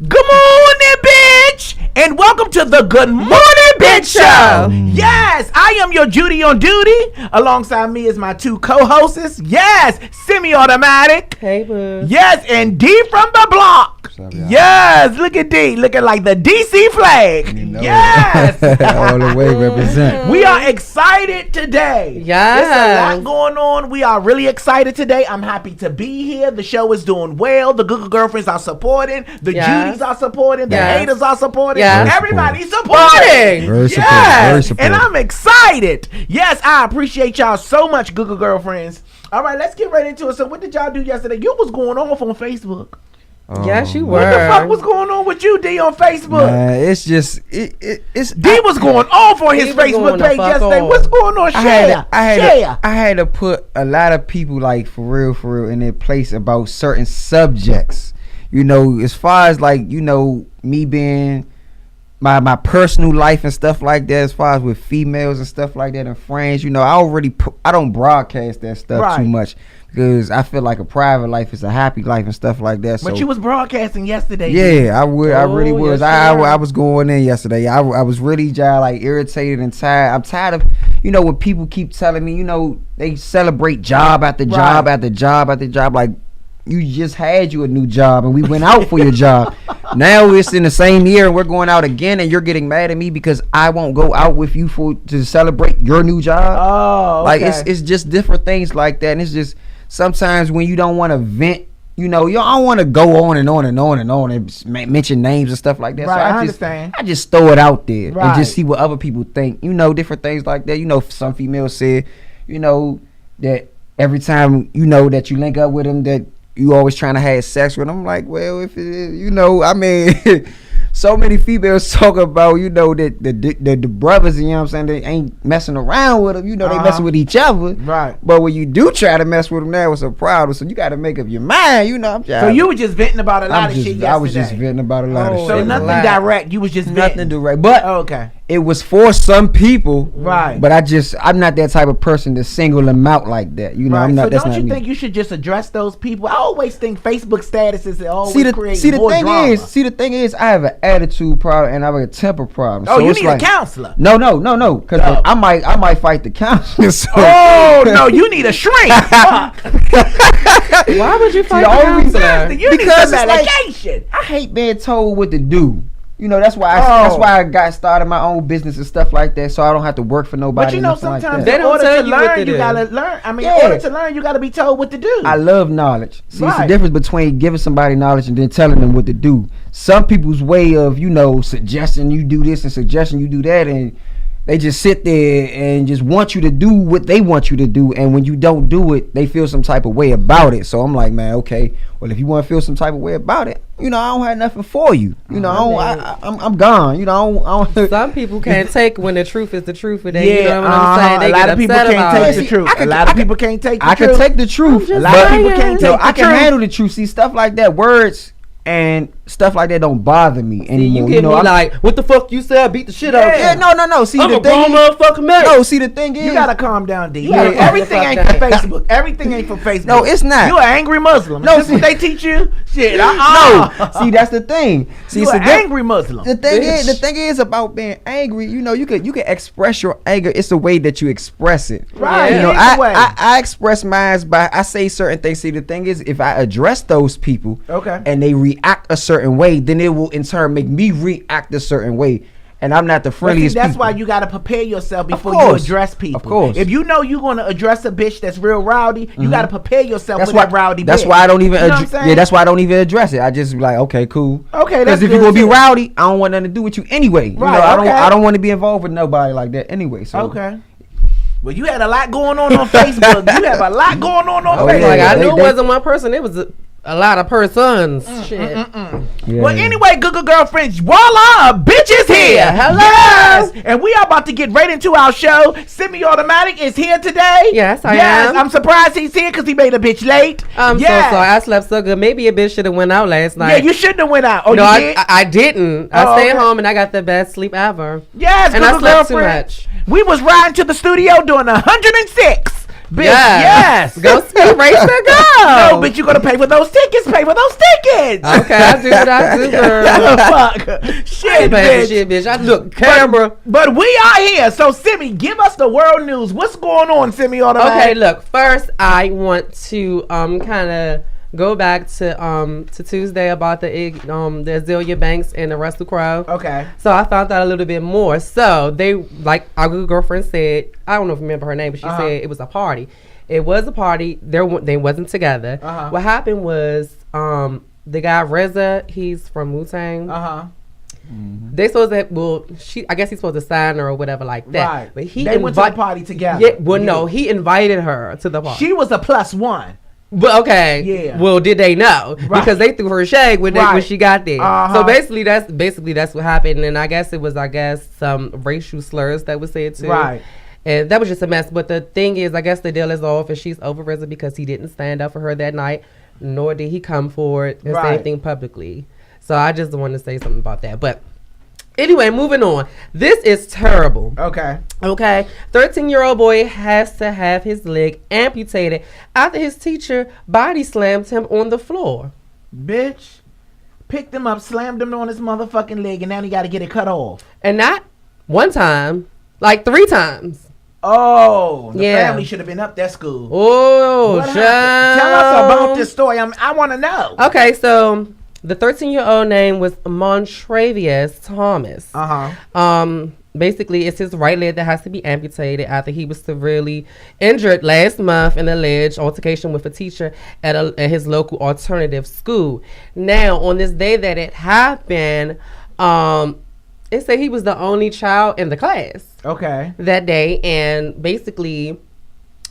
Good morning, bitch, and welcome to the Good Morning Bitch Show. Yes, I am your Judy on duty. Alongside me is my two co-hosts. Yes, semi-automatic. Hey, boo. Yes, and D from the block. Yes, look at D, looking like the DC flag. You know yes, all the way represent. We are excited today. Yes. There's a lot going on. We are really excited today. I'm happy to be here. The show is doing well. The Google girlfriends are supporting. The Judys are supporting. The haters are supporting. Everybody's supporting. Very yes. supportive. And I'm excited. Yes, I appreciate y'all so much, Google girlfriends. All right, let's get right into it. So what did y'all do yesterday? You was going off on Facebook. Yes, you were. What the fuck was going on with you, D, on Facebook? It's just it's D was going off on his Facebook page yesterday. What's going on? I had to put a lot of people, like, for real in their place about certain subjects. You know, as far as, like, you know, me being my personal life and stuff like that, as far as with females and stuff like that and friends, you know, I don't broadcast that stuff too much. Because I feel like a private life is a happy life and stuff like that. But you was broadcasting yesterday. Yeah, I really was. Yes, I was going in yesterday. I was really like irritated and tired. I'm tired of, you know, when people keep telling me, you know, they celebrate job after job after job after job. Like, you just had you a new job and we went out for your job. Now it's in the same year and we're going out again and you're getting mad at me because I won't go out with you to celebrate your new job. Oh, okay. Like, it's just different things like that. And it's just sometimes when you don't want to vent, you know, you don't want to go on and on and on and on and mention names and stuff like that. Right, so I understand. I just throw it out there and just see what other people think. You know, different things like that. You know, some females say, you know, that every time, you know, that you link up with them, that you always trying to have sex with them. I'm like, well, if it is, you know, I mean, so many females talk about, you know, that the brothers, you know what I'm saying, they ain't messing around with them. You know, they messing with each other. Right. But when you do try to mess with them, that was a problem. So you got to make up your mind, you know. So you were just venting about a lot of shit yesterday. I was just venting about a lot of shit. So nothing direct. You was just venting. Nothing direct. But okay. It was for some people, right? But I'm not that type of person to single them out like that. You know, I'm not. So don't you think you should just address those people? I always think Facebook statuses always create more drama. The thing is, I have an attitude problem and I have a temper problem. Oh, so you need a counselor? No, because I might fight the counselor. So. Oh no, you need a shrink. Fuck. Why would you fight the counselor? You need some medication. I hate being told what to do. You know, that's why I got started my own business and stuff like that, so I don't have to work for nobody. But you know, sometimes like they don't tell you what to do. You gotta learn. I mean, in order to learn, you gotta be told what to do. I love knowledge. See, it's the difference between giving somebody knowledge and then telling them what to do. Some people's way of, you know, suggesting you do this and suggesting you do that, and they just sit there and just want you to do what they want you to do, and when you don't do it, they feel some type of way about it. So I'm like, man, okay, well, if you want to feel some type of way about it, you know, I don't have nothing for you. You know, I'm gone. You know, I don't some people can't take when the truth is the truth. And you know what I'm saying? They a lot of people can't take the truth. A lot of people can't take the truth. I can take the truth. A lot of people can't take the truth. I can handle the truth. See, stuff like that, words and stuff like that don't bother me anymore. You know, me like, what the fuck you said? I beat the shit out of you. Yeah, no. See, I'm the a grown motherfucking man. No, see, the thing is, you gotta calm down, D. Everything ain't for Facebook. Everything ain't for Facebook. No, it's not. You an angry Muslim. No, see, what they teach you? Shit. No, see, that's the thing. See, you an angry Muslim. The thing is about being angry. You know, you can express your anger. It's the way that you express it. Right. You know, I express mine by I say certain things. See, the thing is, if I address those people, and they react a certain way, then it will in turn make me react a certain way. And I'm not the friendliest. That's why you gotta prepare yourself before you address people. Of course. If you know you're gonna address a bitch that's real rowdy, you gotta prepare yourself for that rowdy bitch. That's why I don't even that's why I don't even address it. I just be like, okay, cool. Okay, because if you're gonna be rowdy, I don't want nothing to do with you anyway. Right, you know, I don't want to be involved with nobody like that anyway. So okay. Well, you had a lot going on Facebook. You have a lot going on Facebook. Like, I knew it wasn't one person. It was a lot of persons. Shit. Yeah. Well, anyway, Google girlfriends, voila, bitch is here. Hello. Yes. And we are about to get right into our show. Semi-automatic is here today. Yes, I am. I'm surprised he's here because he made a bitch late. I'm so sorry. I slept so good. Maybe a bitch should have went out last night. Yeah, you shouldn't have went out. Oh, no, you did? I didn't. I stayed home and I got the best sleep ever. Yes, and I slept too much. We was riding to the studio doing 106. Bitch, yes. Go see Rachel go. No, bitch, you gonna pay for those tickets. Pay for those tickets. Okay, I do what I do, girl. Fuck. Shit, bitch. I look, camera. But we are here. So, Simi, give us the world news. What's going on, Simi? Okay, look. First, I want to kind of go back to Tuesday about the Azealia Banks and the Russell Crowe. Okay. So I found out a little bit more. So they, like our good girlfriend said, I don't know if you remember her name, but she said it was a party. It was a party. They wasn't together. What happened was the guy Reza, he's from Wu-Tang. They supposed to I guess he's supposed to sign her or whatever like that. Right. But they went to the party together. Yeah, well, no, he invited her to the party. She was a +1. But okay, yeah. Well, did they know? Right. Because they threw her shade when she got there. So basically, that's what happened. And I guess it was some racial slurs that was said too. Right. And that was just a mess. But the thing is, I guess the deal is off, and she's over Reza because he didn't stand up for her that night, nor did he come forward and say anything publicly. So I just wanted to say something about that. But anyway, moving on. This is terrible. Okay. 13-year-old boy has to have his leg amputated after his teacher body slammed him on the floor. Bitch. Picked him up, slammed him on his motherfucking leg, and now he got to get it cut off. And not one time, like 3 times. Oh, the family should have been up that school. Oh, tell us about this story. I want to know. Okay, so the 13-year-old name was Montravius Thomas. Basically, it's his right leg that has to be amputated after he was severely injured last month in an alleged altercation with a teacher at his local alternative school. Now, on this day that it happened, it said he was the only child in the class. Okay. That day, and basically,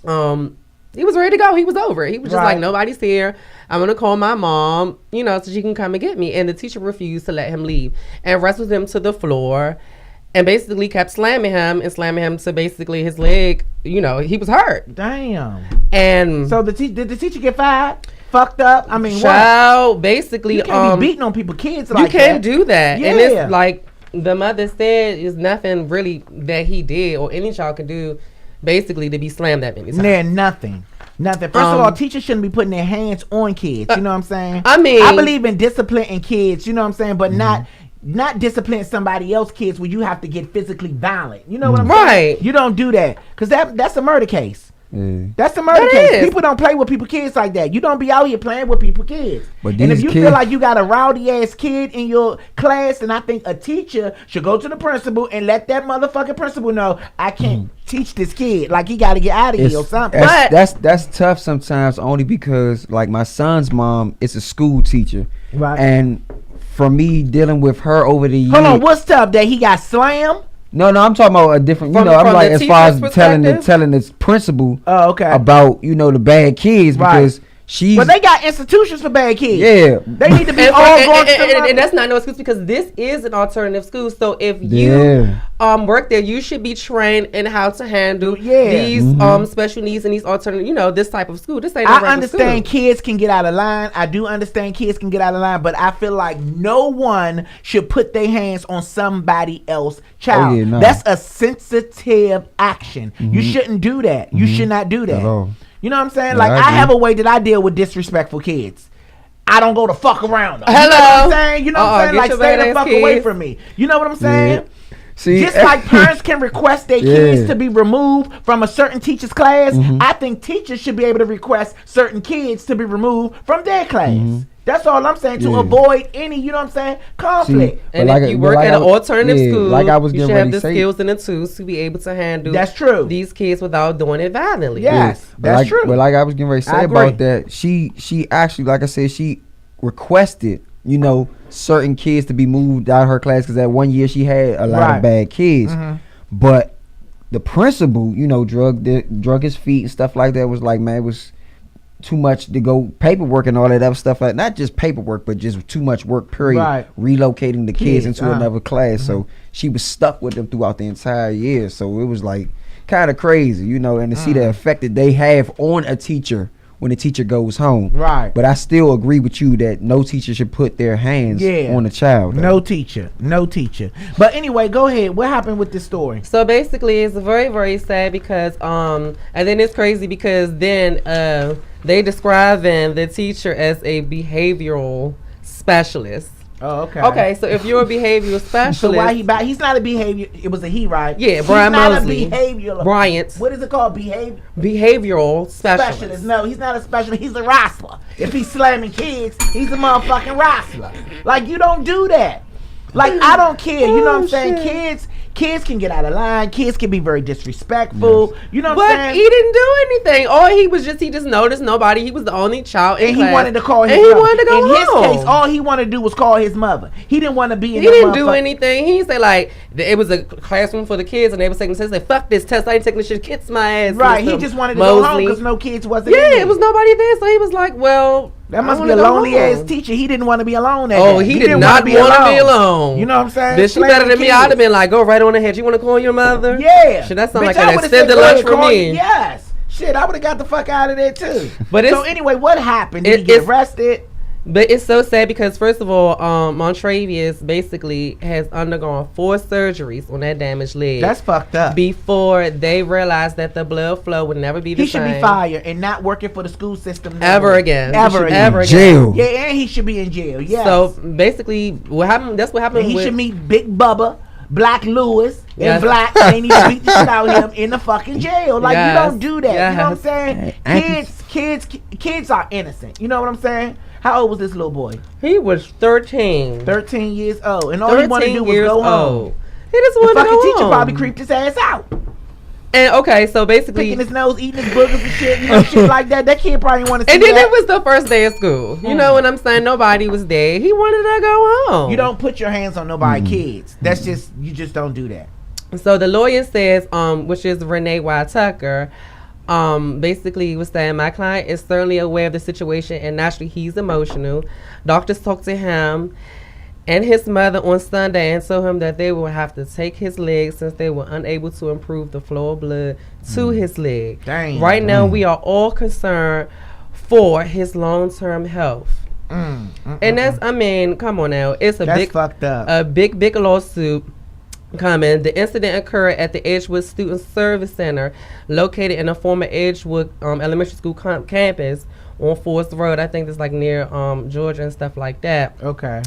he was ready to go. He was over it. He was just like, nobody's here. I'm going to call my mom, so she can come and get me. And the teacher refused to let him leave and wrestled him to the floor and basically kept slamming him to basically his leg. He was hurt. Damn. And so did the teacher get fired? Fucked up? I mean, what? Basically, you can't be beating on people's kids like that. You can't do that. Yeah. And it's like the mother said, is nothing really that he did or any child can do basically to be slammed that many times. Nah, nothing. First of all, teachers shouldn't be putting their hands on kids. You know what I'm saying? I mean, I believe in disciplining kids. You know what I'm saying? But not disciplining somebody else's kids where you have to get physically violent. You know what I'm saying? You don't do that because that's a murder case. That's a murder case. People don't play with people's kids like that. You don't be out here playing with people's kids. And if you feel like you got a rowdy ass kid in your class, then I think a teacher should go to the principal and let that motherfucking principal know I can't teach this kid. Like he got to get out of here or something. That's tough sometimes, only because like my son's mom is a school teacher, right? And for me dealing with her over the years. Hold on, what's tough? That he got slammed? No, I'm talking about a different. I'm like as far as telling the principal about the bad kids because she's. But they got institutions for bad kids. Yeah, they need to be all going. And that's not no excuse because this is an alternative school. So if you work there, you should be trained in how to handle these special needs and these alternative. This type of school. This ain't. I understand kids can get out of line. I do understand kids can get out of line, but I feel like no one should put their hands on somebody else's child. That's a sensitive action. You shouldn't do that. You should not do that. You know what I'm saying? Yeah, like I have a way that I deal with disrespectful kids. I don't go to fuck around them. Hello. You know what I'm saying? You know what I'm saying? Like stay the fuck away from me. You know what I'm saying? Yeah. See, just like parents can request their kids to be removed from a certain teacher's class, I think teachers should be able to request certain kids to be removed from their class. That's all I'm saying, to avoid any, you know what I'm saying, conflict. And if you work at an alternative school, you should have the skills and the tools to be able to handle these kids without doing it violently. Yes, that's true. But like I was getting ready to say about that, she actually, like I said, she requested, certain kids to be moved out of her class because that one year she had a lot of bad kids. But the principal, drug his feet and stuff like that, was like, man, it was too much to go paperwork and all that other stuff, like not just paperwork but just too much work period, relocating the kids into another class. So she was stuck with them throughout the entire year. So it was like kind of crazy, and to see the effect that they have on a teacher when the teacher goes home. Right. But I still agree with you that no teacher should put their hands on a child. Though. No teacher. But anyway, go ahead. What happened with this story? So basically, it's very, very sad because, and then it's crazy because then they describing the teacher as a behavioral specialist. Oh, okay. Okay, so if you're a behavioral specialist, so why he's not a behavior? It was a he, right? Yeah, Brian Mosley. He's not a behavioral. Bryant. What is it called? Behavioral specialist. No, he's not a specialist. He's a wrestler. If he's slamming kids, he's a motherfucking wrestler. Like, you don't do that. Like, I don't care. You know what I'm saying? Kids can get out of line. Kids can be very disrespectful. Yes. You know what I'm saying? But he didn't do anything. Or he just noticed nobody. He was the only child in class. He wanted to call his mother. He wanted to go in home. his case, all he wanted to do was call his mother. He didn't want to be in He didn't do anything. He didn't say, like, it was a classroom for the kids and they were taking the test. Like, fuck this test. I ain't taking this shit. Kiss my ass. Right. He just wanted to go home because no kids wasn't in there. It was nobody there. So he was like, well, that must be a lonely ass teacher. He didn't want to be alone. He did not want to be alone. You know what I'm saying? Bitch, she better than me. I'd have been like, go right on ahead. You want to call your mother? Yeah. Shit, that sound like an extended lunch for me. Yes. Shit, I would have got the fuck out of there too. But so anyway, what happened? Did he get arrested? But it's so sad because first of all, Montrevious basically has undergone 4 surgeries on that damaged leg. That's fucked up. Before they realized that the blood flow would never be the same. He should be fired and not working for the school system ever again. Ever again. Jail. Yeah, and he should be in jail. Yes. So basically, what happened? That's what happened. And he should meet Big Bubba, Black Lewis, and Black. And they need to beat the shit out of him in the fucking jail. Like, you don't do that. You know what I'm saying? Kids are innocent. You know what I'm saying? How old was this little boy? He was 13. 13 years old. And all he wanted to do was go home. He just wanted to go home. The fucking teacher probably creeped his ass out. And okay, so basically picking his nose, eating his boogers and shit, you know, shit like that. That kid probably wanted to see and then that. It was the first day of school. You know what I'm saying? Nobody was there. He wanted to go home. You don't put your hands on nobody's kids. That's just, you just don't do that. So the lawyer says, which is Renee Y. Tucker, basically he was saying, my client is certainly aware of the situation and naturally he's emotional. Doctors talked to him and his mother on Sunday and told him that they will have to take his leg since they were unable to improve the flow of blood to his leg. Dang. Right now we are all concerned for his long-term health. And that's, I mean, come on now. It's that's fucked up. A big lawsuit coming. The incident occurred at the Edgewood Student Service Center located in a former Edgewood elementary school campus on Forest Road. I think it's like near Georgia and stuff like that. Okay.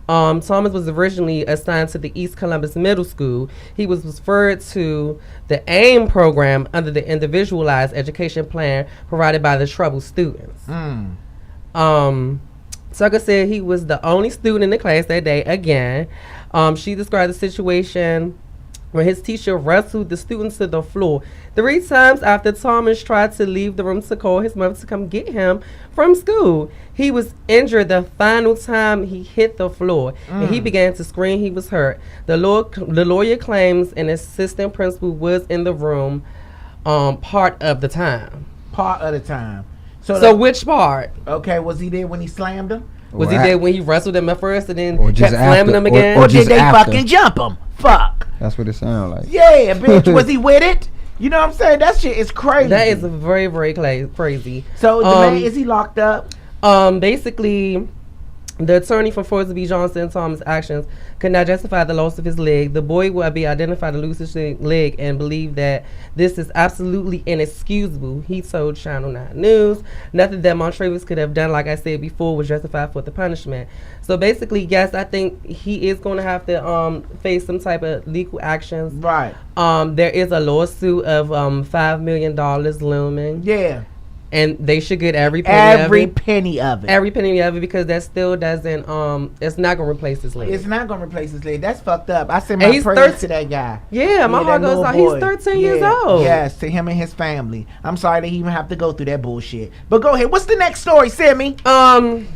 Thomas was originally assigned to the East Columbus Middle School. He was referred to the AIM program under the Individualized Education Plan provided by the troubled students. Tucker said he was the only student in the class that day again. She described the situation when his teacher wrestled the students to the floor 3 times after Thomas tried to leave the room to call his mother to come get him from school. He was injured the final time he hit the floor, and he began to scream he was hurt. The lawyer claims an assistant principal was in the room part of the time. Part of the time. So which part? Okay, was he there when he slammed him? Was he there when he wrestled him at first and then kept just slamming him again? Or did they fucking jump him? Fuck. That's what it sounds like. Yeah, bitch. Was he with it? You know what I'm saying? That shit is crazy. That is very, very crazy. So, the man, is he locked up? Basically, the attorney for Forrest B. Johnson and Thomas' actions could not justify the loss of his leg. The boy will be identified to lose his leg and believe that this is absolutely inexcusable. He told Channel 9 News. Nothing that Montrevious could have done, like I said before, was justified for the punishment. So basically, yes, I think he is going to have to face some type of legal actions. Right. There is a lawsuit of $5 million looming. Yeah. And they should get every penny of it. Every penny of it, because that still doesn't. It's not gonna replace his leg. It's not gonna replace his leg. That's fucked up. I send my prayers to that guy. Yeah, my heart goes out. He's 13 years old. Yes, to him and his family. I'm sorry that he even have to go through that bullshit. But go ahead. What's the next story, Sammy? The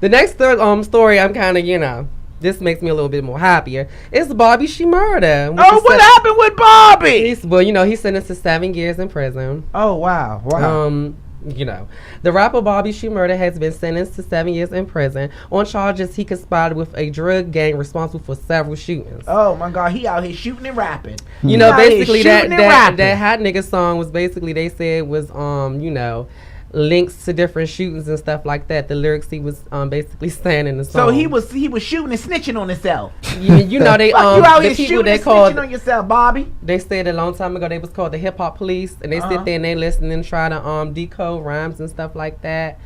next story, I'm kind of this makes me a little bit more happier. It's Bobby Shmurda. Oh, what happened with Bobby? He's sentenced to 7 years in prison. Oh, wow. The rapper Bobby Shmurda has been sentenced to 7 years in prison on charges he conspired with a drug gang responsible for several shootings. Oh my God, he out here shooting and rapping. Basically that hot nigga song was basically, they said was links to different shootings and stuff like that. The lyrics he was basically saying in the song. So he was shooting and snitching on himself. You know they you out the here people shooting they and called snitching on yourself, Bobby. They said a long time ago they was called the hip hop police, and they sit there and they listen and try to decode rhymes and stuff like that.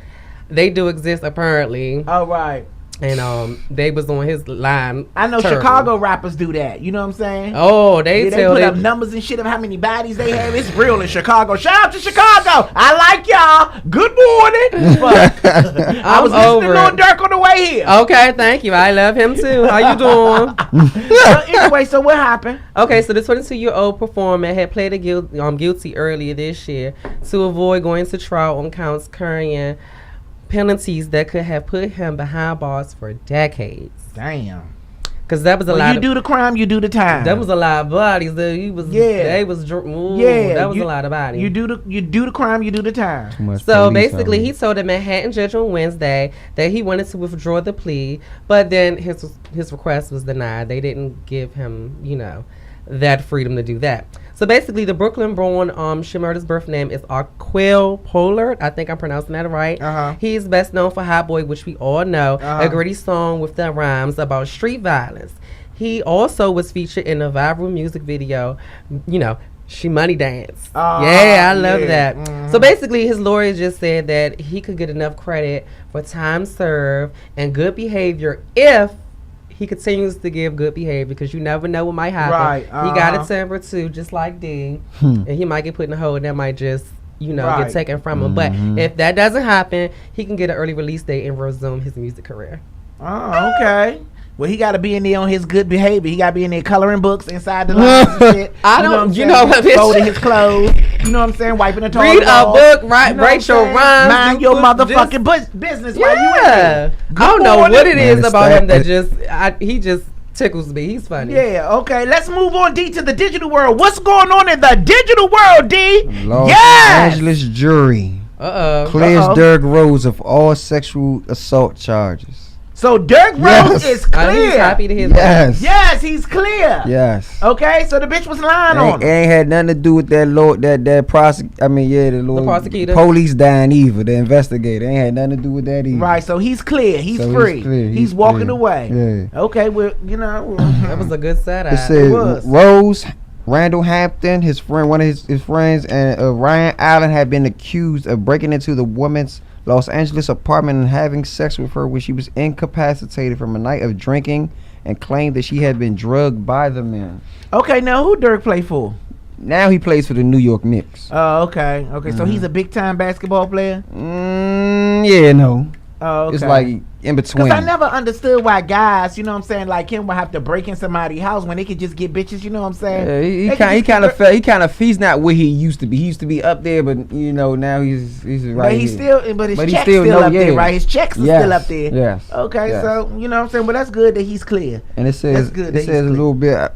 They do exist apparently. All right. And they was on his line. I know Chicago rappers do that. You know what I'm saying? Oh, they put up numbers and shit of how many bodies they have. It's real in Chicago. Shout out to Chicago. I like y'all. Good morning. But I was listening to Lil Durk on the way here. Okay, thank you. I love him too. How you doing? Anyway, so what happened? Okay, so the 22-year-old performer had pleaded guilty earlier this year to avoid going to trial on counts carrying penalties that could have put him behind bars for decades. Damn. Because that was a lot. You do the crime, you do the time. That was a lot of bodies. They was that was a lot of bodies. You do the crime, you do the time. So basically, he told a Manhattan judge on Wednesday that he wanted to withdraw the plea, but then his request was denied. They didn't give him, that freedom to do that. So basically, the Brooklyn-born Shmurda's birth name is Aquil Pollard. I think I'm pronouncing that right. He's best known for Hot Boy, which we all know, a gritty song with the rhymes about street violence. He also was featured in a viral music video, She Money Dance. I love that. Mm-hmm. So basically, his lawyer just said that he could get enough credit for time served and good behavior if he continues to give good behavior, because you never know what might happen. Right. He got a temper too, just like D. And he might get put in a hole and that might just, get taken from him. But if that doesn't happen, he can get an early release date and resume his music career. Oh, okay. Well, he got to be in there on his good behavior. He got to be in there coloring books inside the lines and shit. Folding his clothes. You know what I'm saying? Wiping the toilet. Read a book, write your rhymes. Mind your motherfucking business while you in there. I don't know what it is about him that he just tickles me. He's funny. Yeah, okay. Let's move on, D, to the digital world. What's going on in the digital world, D? Los Angeles jury clears Derrick Rose of all sexual assault charges. So Derrick Rose is clear. He's happy to hear that. Yes, he's clear. Yes. Okay, so the bitch was lying on him. It ain't had nothing to do with that the prosecutor. Police dying either. The investigator ain't had nothing to do with that either. Right, so he's clear. He's free. He's walking away. Yeah. Okay, well, that was a good setup. It says Rose, Randall Hampton, his friend, one of his friends, and Ryan Allen had been accused of breaking into the woman's Los Angeles apartment and having sex with her when she was incapacitated from a night of drinking, and claimed that she had been drugged by the men. Okay, now who Dirk play for? Now he plays for the New York Knicks. Oh, okay. So he's a big time basketball player? Yeah, no. Oh, okay. It's like in between. Because I never understood why guys, like him, would have to break in somebody's house when they could just get bitches. You know what I'm saying? Yeah, he's not where he used to be. He used to be up there, but now he's right. But his check's still up there, right? His checks are still up there. Yes. Okay, so you know what I'm saying. Well, that's good that he's clear. And it says a little bit.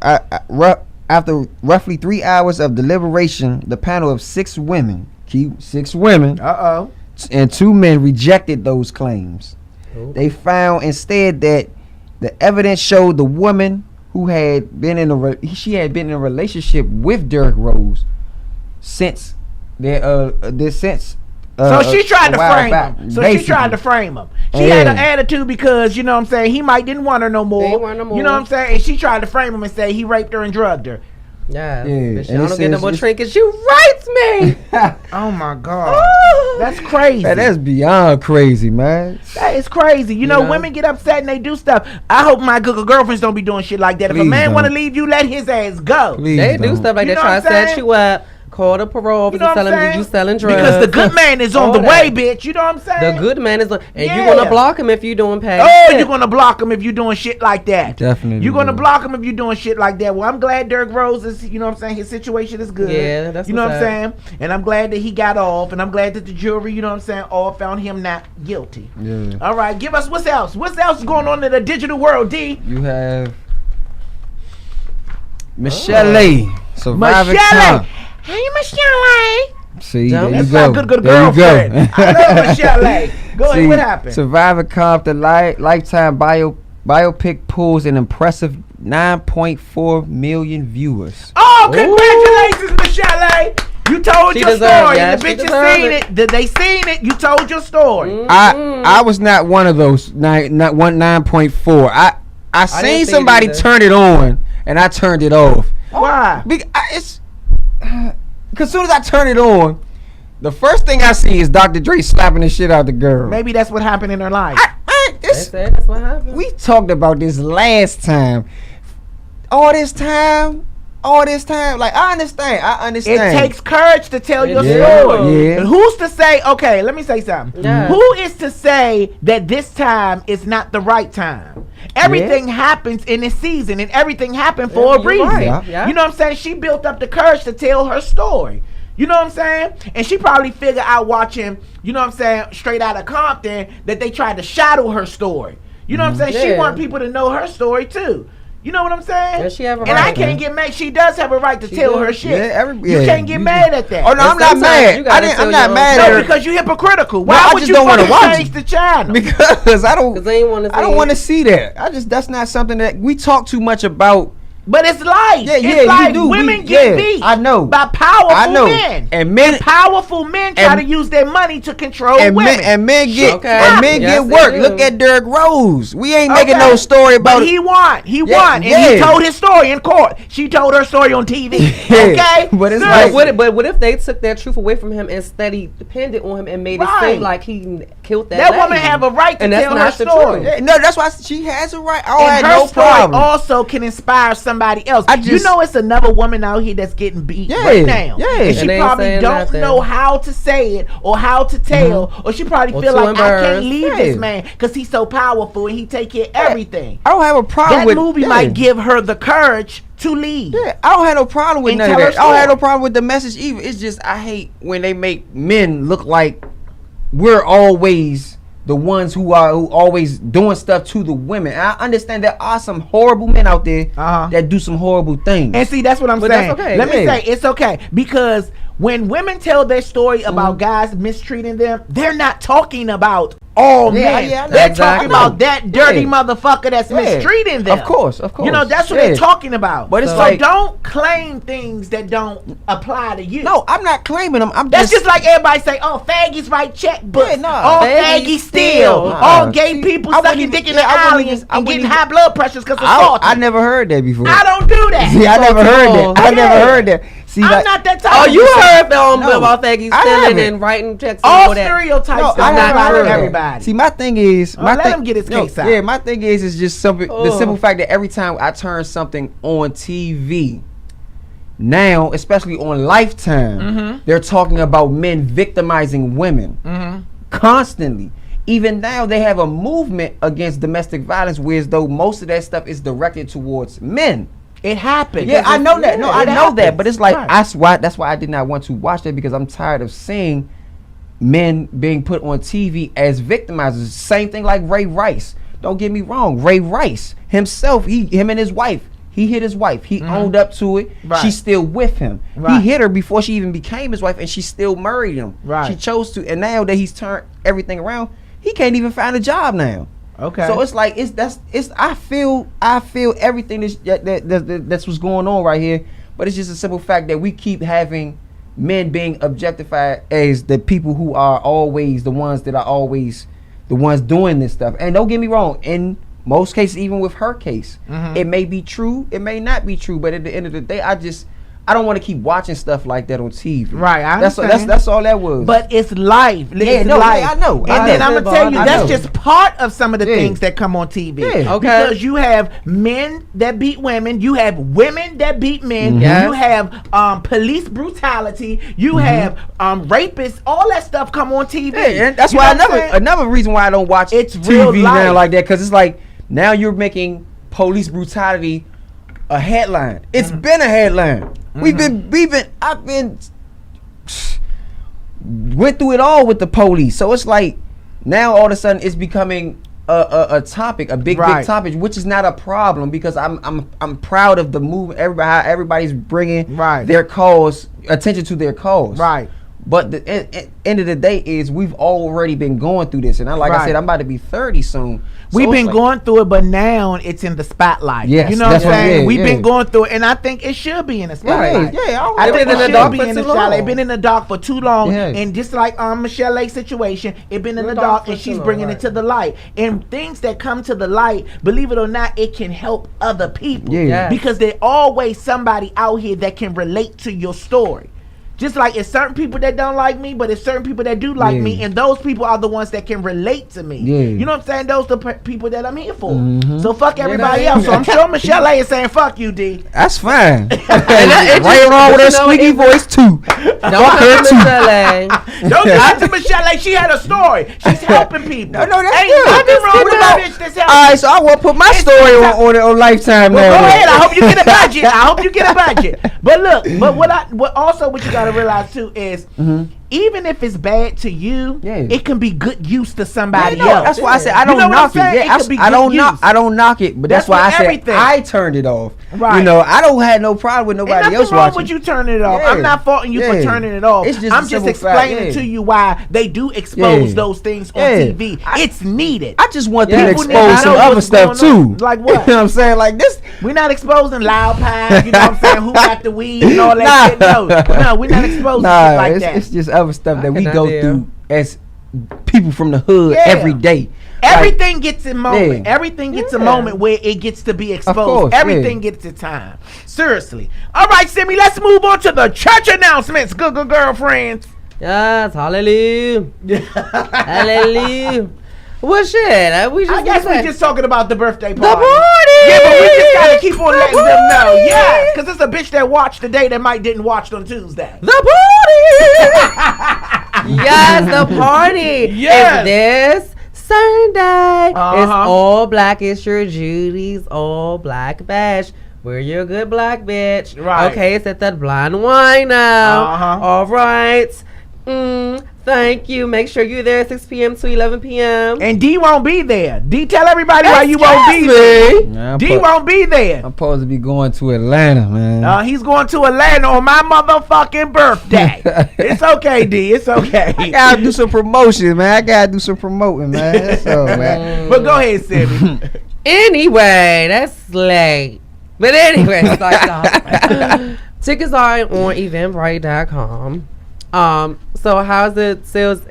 After roughly 3 hours of deliberation, the panel of 6 women, and 2 men rejected those claims. They found instead that the evidence showed the woman who had been in a relationship with Derrick Rose since so she tried to frame him. She tried to frame him. She had an attitude because you know what I'm saying, he didn't want her no more. You know what I'm saying? And she tried to frame him and say he raped her and drugged her. Yeah. I don't get no more trinkets. You raped me. Oh my God. That's crazy. That's beyond crazy, man. That is crazy. You know, women get upset and they do stuff. I hope my girlfriends don't be doing shit like that. If a man want to leave you, let his ass go. They do stuff like that, try to set you up. Call the parole officer, tell him you selling drugs. Because the good man is on the way, bitch. You know what I'm saying? The good man is on, and you're gonna block him if you're doing past. Oh, you're gonna block him if you're doing shit like that. Definitely. You're gonna block him if you're doing shit like that. Well, I'm glad Derrick Rose is, you know what I'm saying, his situation is good. Yeah, that's you know what I'm saying? And I'm glad that he got off, and I'm glad that the jury, you know what I'm saying, all found him not guilty. Yeah. All right, give us what's else? What's else going on in the digital world, D? You have Michel'le, Survivor. Hey, Michel'le. See, that's my good girlfriend. I love Michel'le. Go ahead, what happened? Survivor Comp, the Lifetime biopic pulls an impressive 9.4 million viewers. Oh, congratulations, Michel'le. You told your story. Yeah, the bitches seen it. They seen it. You told your story. I was not one of those 9.4. I seen somebody turn it on and I turned it off. Why? Because as soon as I turn it on, the first thing I see is Dr. Dre slapping the shit out of the girl. Maybe that's what happened in her life. That's what happened. We talked about this last time. All this time. Like, I understand. It takes courage to tell your story. Yeah. Who's to say, okay, let me say something. Yeah. Who is to say that this time is not the right time? Everything happens in a season, and everything happened for a reason. Right. Yeah. You know what I'm saying? She built up the courage to tell her story. You know what I'm saying? And she probably figured out watching, you know what I'm saying, Straight Outta Compton, that they tried to shadow her story. You know what I'm saying? She want people to know her story too. You know what I'm saying? Yeah, she have a right. And I can't get mad. She does have a right to tell her shit. You can't get mad at that. Oh no, I'm not mad. I'm not mad at her. No, because you're hypocritical. Why would you want to change the channel? Because I don't want to see that. That's not something that we talk too much about. But it's life. It's like women get beat. I know. By powerful men. And powerful men try to use their money to control women. And men get work. Look at Derrick Rose. We ain't making no story about but he won. He won. And he told his story in court. She told her story on TV. Okay? But it's but what if they took that truth away from him and steady depended on him and made it seem like he killed that woman have a right to tell her story. No, that's why she has a right. And her story also can inspire somebody else. You know, it's another woman out here that's getting beat right now. And she probably don't know how to say it or how to tell, or she probably feel like I can't leave this man because he's so powerful and he take care of everything. I don't have a problem with that movie. Might give her the courage to leave. I don't have no problem with none of that. I don't have no problem with the message either. It's just I hate when they make men look like we're always the ones who always doing stuff to the women. And I understand there are some horrible men out there that do some horrible things. And see, that's what I'm saying. That's okay. Let me say it's okay, because when women tell their story about guys mistreating them, they're not talking about all men. They're talking about that dirty motherfucker that's mistreating them. Of course. You know, that's what they're talking about. But it's so don't claim things that don't apply to you. No, I'm not claiming them. That's just like everybody say, oh, faggots write checkbooks. All faggots steal. All gay people sucking dick in the alley and getting high blood pressures because of salt. I never heard that before. I don't do that. See, I never heard that. See, I'm not that type. Oh, you heard about faggots stealing and writing checks. All stereotypes are not for everybody. See, my thing is, let him get his case out. Yeah, my thing is just something. The simple fact that every time I turn something on TV, now, especially on Lifetime, they're talking about men victimizing women constantly. Even now, they have a movement against domestic violence, whereas though most of that stuff is directed towards men. It happened. Yeah, I know that. No, I know that. But it's like that's why I did not want to watch that, because I'm tired of seeing men being put on TV as victimizers. Same thing like Ray Rice. Don't get me wrong. Ray Rice himself, him and his wife, he hit his wife. He owned up to it. She's still with him. He hit her before she even became his wife, and she still married him. She chose to, and now that he's turned everything around, he can't even find a job now. Okay. So it's like I feel everything that's what's going on right here, but it's just a simple fact that we keep having men being objectified as the people who are always the ones that are always the ones doing this stuff. And don't get me wrong, in most cases, even with her case, it may be true, it may not be true, but at the end of the day, I don't want to keep watching stuff like that on TV. Right, I understand. That's all that was. But it's life. Life. I know. And then I'm gonna tell you, that's just part of some of the things that come on TV. Yeah. Okay. Because you have men that beat women, you have women that beat men, you have police brutality, you have rapists. All that stuff come on TV. Yeah, and that's why another reason why I don't watch TV now like that, because it's like now you're making police brutality a headline. It's been a headline. I've been went through it all with the police. So it's like now all of a sudden it's becoming a topic, a big topic, which is not a problem, because I'm proud of the movement. Everybody's bringing their cause, attention to their cause. Right. But the end of the day is we've already been going through this, and I said, I'm about to be 30 soon. So we've been going through it, but now it's in the spotlight. Yes, you know what I'm saying? Yeah, We've been going through it, and I think it should be in the spotlight. I think been in the dark for too long. It's been in the dark for too long, Yeah. and just like Michel'le's situation, it been in the dark, and she's bringing it to the light. And things that come to the light, believe it or not, it can help other people. Yeah. Because there's always somebody out here that can relate to your story. Just like it's certain people that don't like me, but it's certain people that do like me, and those people are the ones that can relate to me. Yeah. You know what I'm saying? Those are the people that I'm here for. So fuck everybody else. So I'm sure Michel'le is saying fuck you, D. That's fine. Right along with her squeaky voice too. Don't hurt Michel'le. Don't get to Michel'le. She had a story. She's helping people. No, that's Ain't good. nothing wrong with that bitch that's helping. All right, so I want to put my story on Lifetime Well, now. go ahead. I hope you get a budget. I hope you get a budget. But look, but what you gotta realize too is even if it's bad to you, it can be good use to somebody else. That's why I said I don't knock it. I don't knock it, but that's why I said I turned it off. Right. You know, I don't have no problem with nobody else wrong watching. with you turning it off. Yeah. I'm not faulting you for turning it off. It's just I'm just explaining to you why they do expose those things on TV. It's needed. I just want them to People need to expose some know other what's stuff going on. too. Like what? You know what I'm saying? Like this. We're not exposing loud pine, you know what I'm saying? Who got the weed and all that shit? No, we're not exposing shit like that. It's just other stuff that we go through as people from the hood every day. Everything gets a moment. Everything gets a moment where it gets to be exposed. Course, Everything gets its time. Seriously. All right, Simi, let's move on to the church announcements, good girlfriends. Yes, hallelujah. Hallelujah. Well, shit. I guess we're just talking about the birthday party. The party! Yeah, but we just gotta keep on letting them know. Yeah, because it's a bitch that watched today that might didn't watch on Tuesday. The party! Yes, the party. Yes. It's this Sunday. It's all black. It's your Judy's all black bash. We're your good black bitch. Right. Okay, it's at that Blind Wine now. All right. Thank you. Make sure you're there at 6 p.m. to 11 p.m. And D won't be there. D, tell everybody why you won't be there. Nah, D won't be there. I'm supposed to be going to Atlanta, man. He's going to Atlanta on my motherfucking birthday. It's okay, D. It's okay. I gotta do some promotion, man. I gotta do some promoting, man. That's all, man. But go ahead, Sammy. Anyway, that's late. But anyway, tickets are on eventbrite.com. So how's the sales?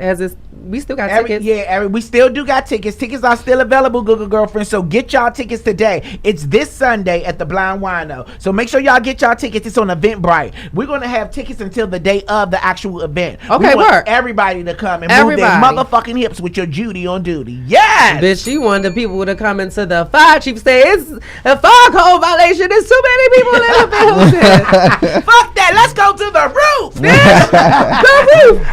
We still got tickets? We still do got tickets. Tickets are still available, Google girlfriend. So get y'all tickets today. It's this Sunday at the Blind Wino. So make sure y'all get y'all tickets. It's on Eventbrite. We're gonna have tickets until the day of the actual event. Okay, we want everybody to come and move their motherfucking hips with your Judy on duty. Yes, bitch. She wanted the people to come into the fire chief. Say it's a fire code violation. There's too many people in the building. Fuck that. Let's go to the roof.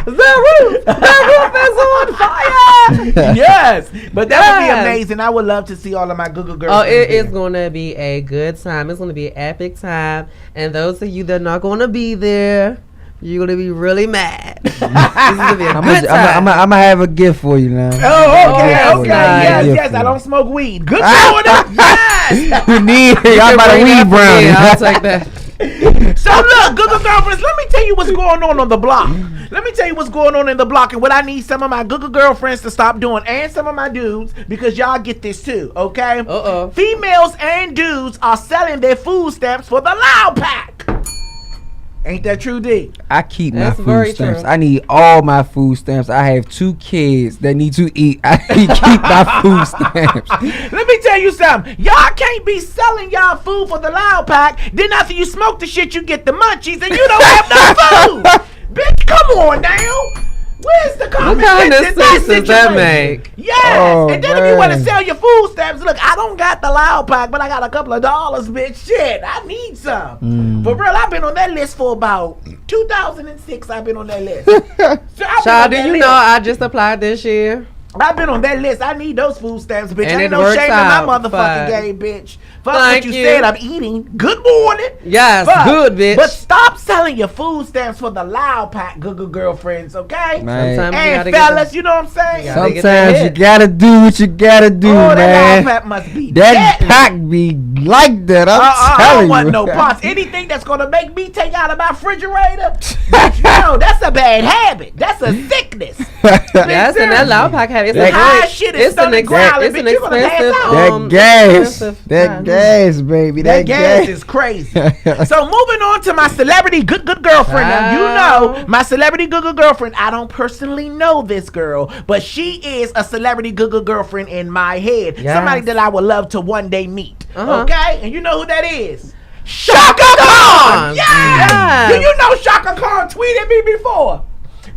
The roof is on fire. Yes, but that would be amazing. I would love to see all of my Google girls. Oh, it is going to be a good time. It's going to be an epic time. And those of you that are not going to be there, you're going to be really mad. This is going to be a good time. I'm going to have a gift for you now. Oh, okay. Yes. I don't smoke weed. Good for them. Yes. You need it. Y'all about a weed brownie. I'll take that. So look, Google girlfriends, let me tell you what's going on the block. Let me tell you what's going on in the block and what I need some of my Google girlfriends to stop doing, and some of my dudes, because y'all get this too, okay? Females and dudes are selling their food stamps for the Loud Pack. Ain't that true, D? I keep my food stamps. I need all my food stamps. I have 2 kids that need to eat. I keep my food stamps. Let me tell you something. Y'all can't be selling y'all food for the Loud Pack. Then after you smoke the shit, you get the munchies and you don't have no food. Bitch, come on now. Where's the common sense? What kind of sense does that make? Yes. And then if you want to sell your food stamps, look, I don't got the Loud Pack, but I got a couple of dollars, bitch. Shit, I need some. For real, I've been on that list for about 2006. I've been on that list. Child, do you know I just applied this year? I've been on that list. I need those food stamps, bitch. And ain't it no shame in my works out. motherfucking Fuck. game, bitch. Fuck Thank what you you. said. I'm eating. Good morning. Yes, Fuck. good, bitch. But stop selling your food stamps for the loud pack, good girlfriends, okay? Man. Sometimes you And gotta get fellas, you know what I'm saying? Yeah. Gotta get that Sometimes you hit. gotta do what you gotta do, Oh, that man. loud pack must be That deadly. pack be like that. I'm I telling don't want you. no parts. Anything that's gonna make me take out of my refrigerator, bitch, no, that's a bad habit. That's a sickness. Yes, and that loud pack have it's The a high great- shit is it's an stomach growling, it's bitch. an You gonna pass expensive out. That gas, expensive that time. gas, baby, That gas is crazy. So moving on to my celebrity good girlfriend. Now you know my celebrity good girlfriend. I don't personally know this girl, but she is a celebrity good girlfriend in my head. Yes. Somebody that I would love to one day meet. Uh-huh. Okay, and you know who that is? Shaka Khan. Yes. Yes. Do you know Shaka Khan tweeted me before?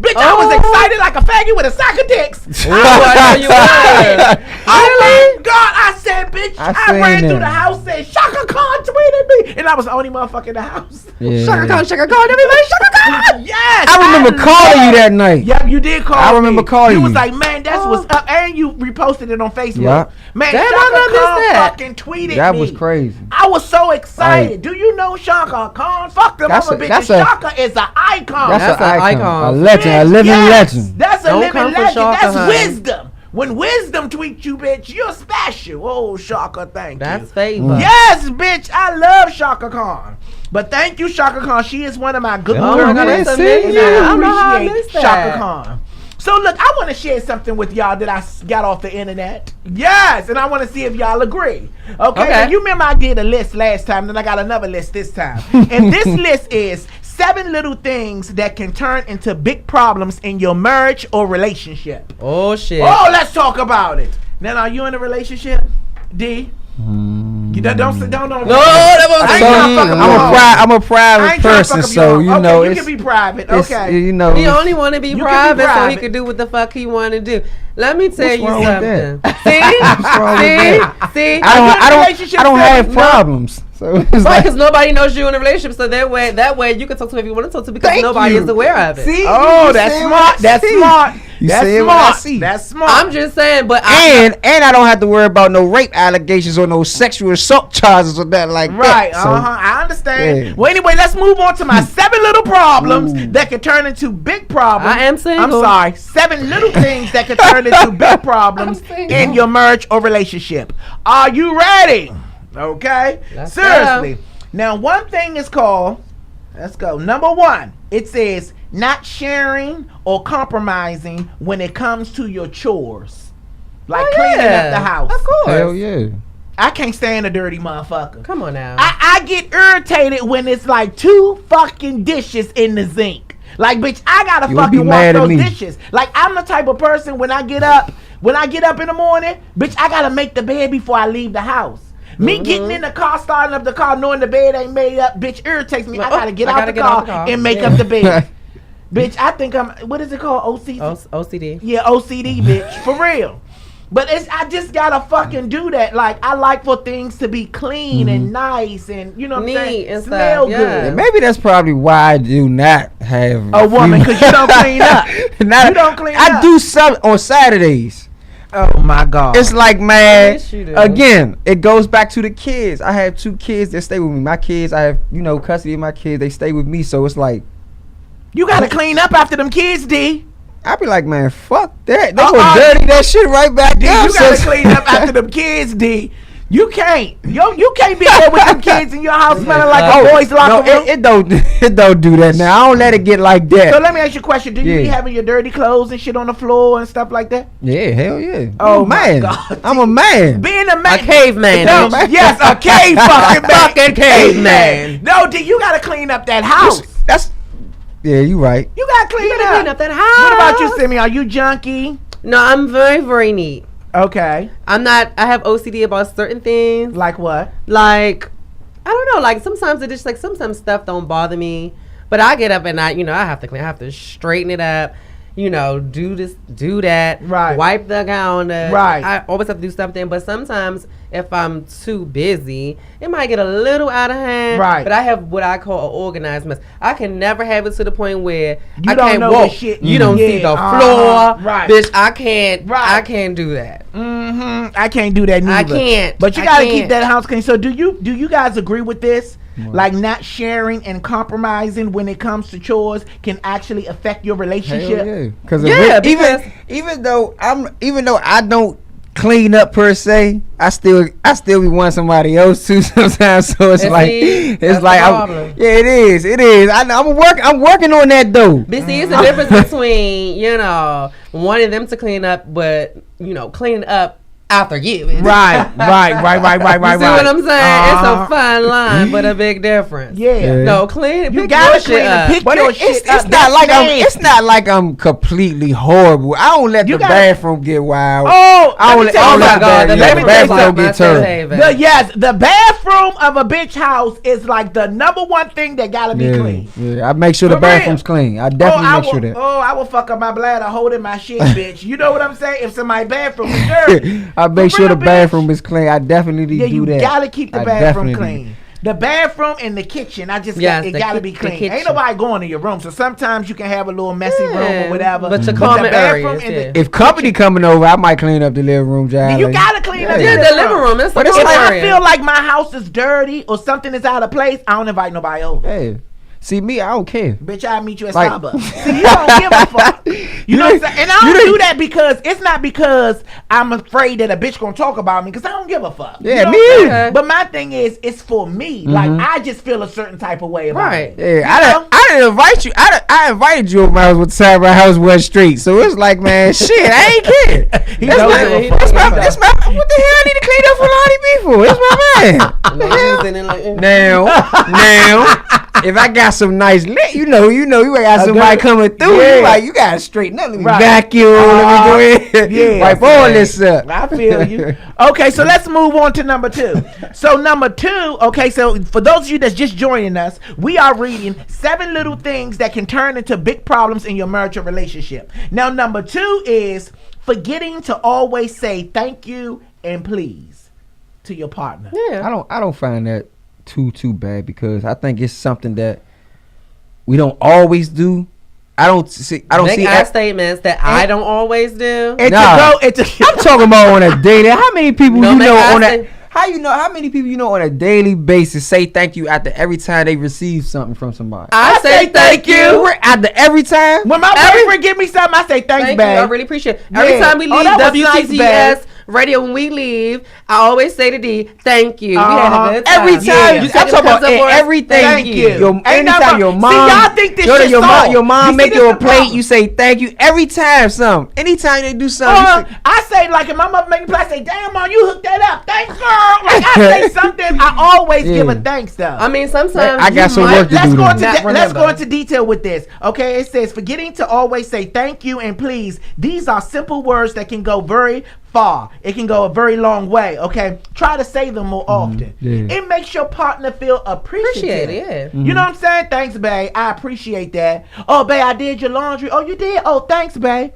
Bitch, I was Oh. excited like a faggot with a sack of dicks. Oh, I know you was. Oh my God, I said, bitch, I I seen ran that. through the house saying Shaka Khan tweeted me. And I was the only motherfucker in the house. Yeah. Shaka Khan, everybody, Shaka Khan. Yes. I remember calling you that night. Yep, you did call I remember me. calling You was you. like, man, that's what's up. And you reposted it on Facebook. Yeah. Man, Damn, I Shaka missed Khan that. fucking tweeted That me. was crazy. I was so excited. Right. Do you know Shaka Khan? Fuck them That's other a- bitches. that's a- Shaka is an icon. That's an an icon, icon. a legend, a Bitch, living yes. legend. That's a Don't living come for legend. Shaka, That's honey. wisdom. When wisdom tweets you, bitch, you're special. Oh, Shaka, thank That's you. favor. Yes, bitch, I love Shaka Khan. But thank you, Shaka Khan. She is one of my good Oh, girlfriends. man, that's see amazing. you. I don't know how I appreciate missed that. Shaka Khan. So look, I want to share something with y'all that I got off the internet. Yes, and I want to see if y'all agree. Okay. Now, you remember I did a list last time, then I got another list this time. And this list is 7 little things that can turn into big problems in your marriage or relationship. Oh shit. Oh, let's talk about it. Now, are you in a relationship, D? You don't. No, that was I ain't trying to fuck up your home. I'm a I private ain't trying to fuck person, up so your home. you Okay, know you it's, can be private. it's, Okay. you know. He only want to be You can be private so he private. could do what the fuck he want to do. Let me tell What's you wrong with something. that? See? What's wrong with See? I Are you in a don't relationship, have Sam? problems. So it's Right, like, because nobody knows you in a relationship, so that way you can talk to whoever you want to talk to because Thank nobody you. is aware of it. See? Oh, You that's saying smart. what I That's see. smart. You That's saying what I smart. see. That's smart. I'm just saying, but and I don't have to worry about no rape allegations or no sexual assault charges or that like Right, that. So, I understand. yeah. Well, anyway, let's move on to my 7 little problems that can turn into big problems. I am single. I'm sorry, 7 little things that can turn into big problems in your marriage or relationship. Are you ready? Okay. Let's Seriously. Now, one thing is called. Let's go. Number 1. It says not sharing or compromising when it comes to your chores, like cleaning up the house. Of course. hell yeah. I can't stand a dirty motherfucker. Come on now. I get irritated when it's like 2 fucking dishes in the zinc. Like, bitch, I gotta You would be fucking wash mad at those me. dishes. Like, I'm the type of person when I get up in the morning, bitch, I gotta make the bed before I leave the house. Me getting in the car, starting up the car, knowing the bed ain't made up, bitch, irritates me. I gotta get out the car and make up the bed. Bitch, I think I'm, what is it called? OCD? OCD. Yeah, OCD, bitch, for real. But I just gotta fucking do that. Like, I like for things to be clean and nice and, you know what I'm Neat saying? and Smell stuff, yeah. good. And maybe that's probably why I do not have A woman, because you don't clean up. Not- You don't clean I up. do some on Saturdays. Oh my God. It's like, man, Yes, you do. again, it goes back to the kids. I have 2 kids that stay with me. My kids, I have, custody of my kids. They stay with me. So it's like, You gotta clean up after them kids, D. I be like, man, fuck that. They Uh-uh. gonna dirty that shit right back D, up. you gotta clean up after them kids, D. You can't. You can't be there with them kids in your house smelling like a boys' locker room. it don't do that now. I don't let it get like that. So let me ask you a question. Do you be Yeah. having your dirty clothes and shit on the floor and stuff like that? Yeah, hell yeah. Oh, I'm a my man. God. I'm a man. Being a man. A caveman. No, bitch. yes, a cave fucking man. Fucking caveman. No, D, you gotta clean up that house. Yeah, you right. You gotta clean You up. gotta clean up that house. What about you, Simi? Are you junky? No, I'm very, very neat. Okay. I'm not. I have OCD about certain things. Like what? Like, I don't know. Like sometimes it just like sometimes stuff don't bother me, but I get up and I have to clean. I have to straighten it up. Do this, do that. Right. Wipe the counter. Right. I always have to do something, but sometimes if I'm too busy, it might get a little out of hand. Right. But I have what I call an organized mess. I can never have it to the point where I can't know walk. shit. You don't see the floor. Right. Bitch, I can't. Right. I can't do that. I can't do that neither. I can't. But you gotta keep that house clean. So do you guys agree with this? Like not sharing and compromising when it comes to chores can actually affect your relationship. Hell yeah. Because even though I don't clean up per se, I still be wanting somebody else to sometimes. So it's like it is. I'm working on that though. But see, it's the difference between wanting them to clean up, but clean up after you. Right. You see what I'm saying? It's a fine line, but a big difference. Yeah. No, clean. You gotta clean and pick your shit up. It's not like I'm completely horrible. I don't let the bathroom get wild. I don't let the bathroom get turned. The bathroom of a bitch house is like the number one thing that gotta be clean. Yeah, I make sure the bathroom's clean. I definitely make sure that. I will fuck up my bladder holding my shit, bitch. You know what I'm saying? If somebody's bathroom is dirty. I make sure the bathroom is clean. I definitely do that. You gotta keep the bathroom clean. The bathroom and the kitchen, it gotta be clean. Ain't nobody going to your room, so sometimes you can have a little messy room or whatever. But the common areas, if company coming over, I might clean up the living room, John. You gotta clean up the living room. If I feel like my house is dirty or something is out of place, I don't invite nobody over. Hey. See me, I don't care. Bitch, I'll meet you at Starbucks. See, you don't give a fuck. You know what I'm saying? And I don't do that because it's not because I'm afraid that a bitch gonna talk about me, because I don't give a fuck. Yeah, me either. But my thing is, it's for me. Like, I just feel a certain type of way about it. Yeah, I didn't invite you. I invited you over my house with the side of my house was straight. So it's like, man, shit, I ain't kidding. That's my what the hell I need to clean up for Lonnie Bee for? It's my man. Now, if I got some nice lit, you got somebody coming through. You gotta straighten up. Let me vacuum. Let me go ahead. Wipe all this up. I feel you. Okay, so let's move on to number 2. So number 2, okay, so for those of you that's just joining us, we are reading 7 little things that can turn into big problems in your marriage or relationship. Now number 2 is forgetting to always say thank you and please to your partner. Yeah. I don't find that too bad, because I think it's something that we don't always do. I don't see statements that I don't always do. I'm talking about on a daily. How many people how many people on a daily basis say thank you after every time they receive something from somebody? I say thank you after every time. When my boyfriend give me something, I say thanks, babe. I really appreciate it. Every time we leave WTTS radio, when we leave, I always say to D, thank you. We had a good time. Every time. I'm talking about everything. Thank you. Anytime your mom. See, y'all think this shit your mom make you a plate, you say thank you. Every time anytime they do something. I say, like, if my mother make a plate, I say, damn, mom, you hooked that up. Thanks, girl. Like, I say something, I always give a thanks, though. I mean, sometimes I got some work to do. Let's go into detail with this. Okay, it says, forgetting to always say thank you and please. These are simple words that can go very far. It can go a very long way. Okay, try to say them more often. It makes your partner feel appreciated. You know what I'm saying? Thanks, babe. I appreciate that. Oh, babe, I did your laundry. Oh, you did? Oh, thanks, babe.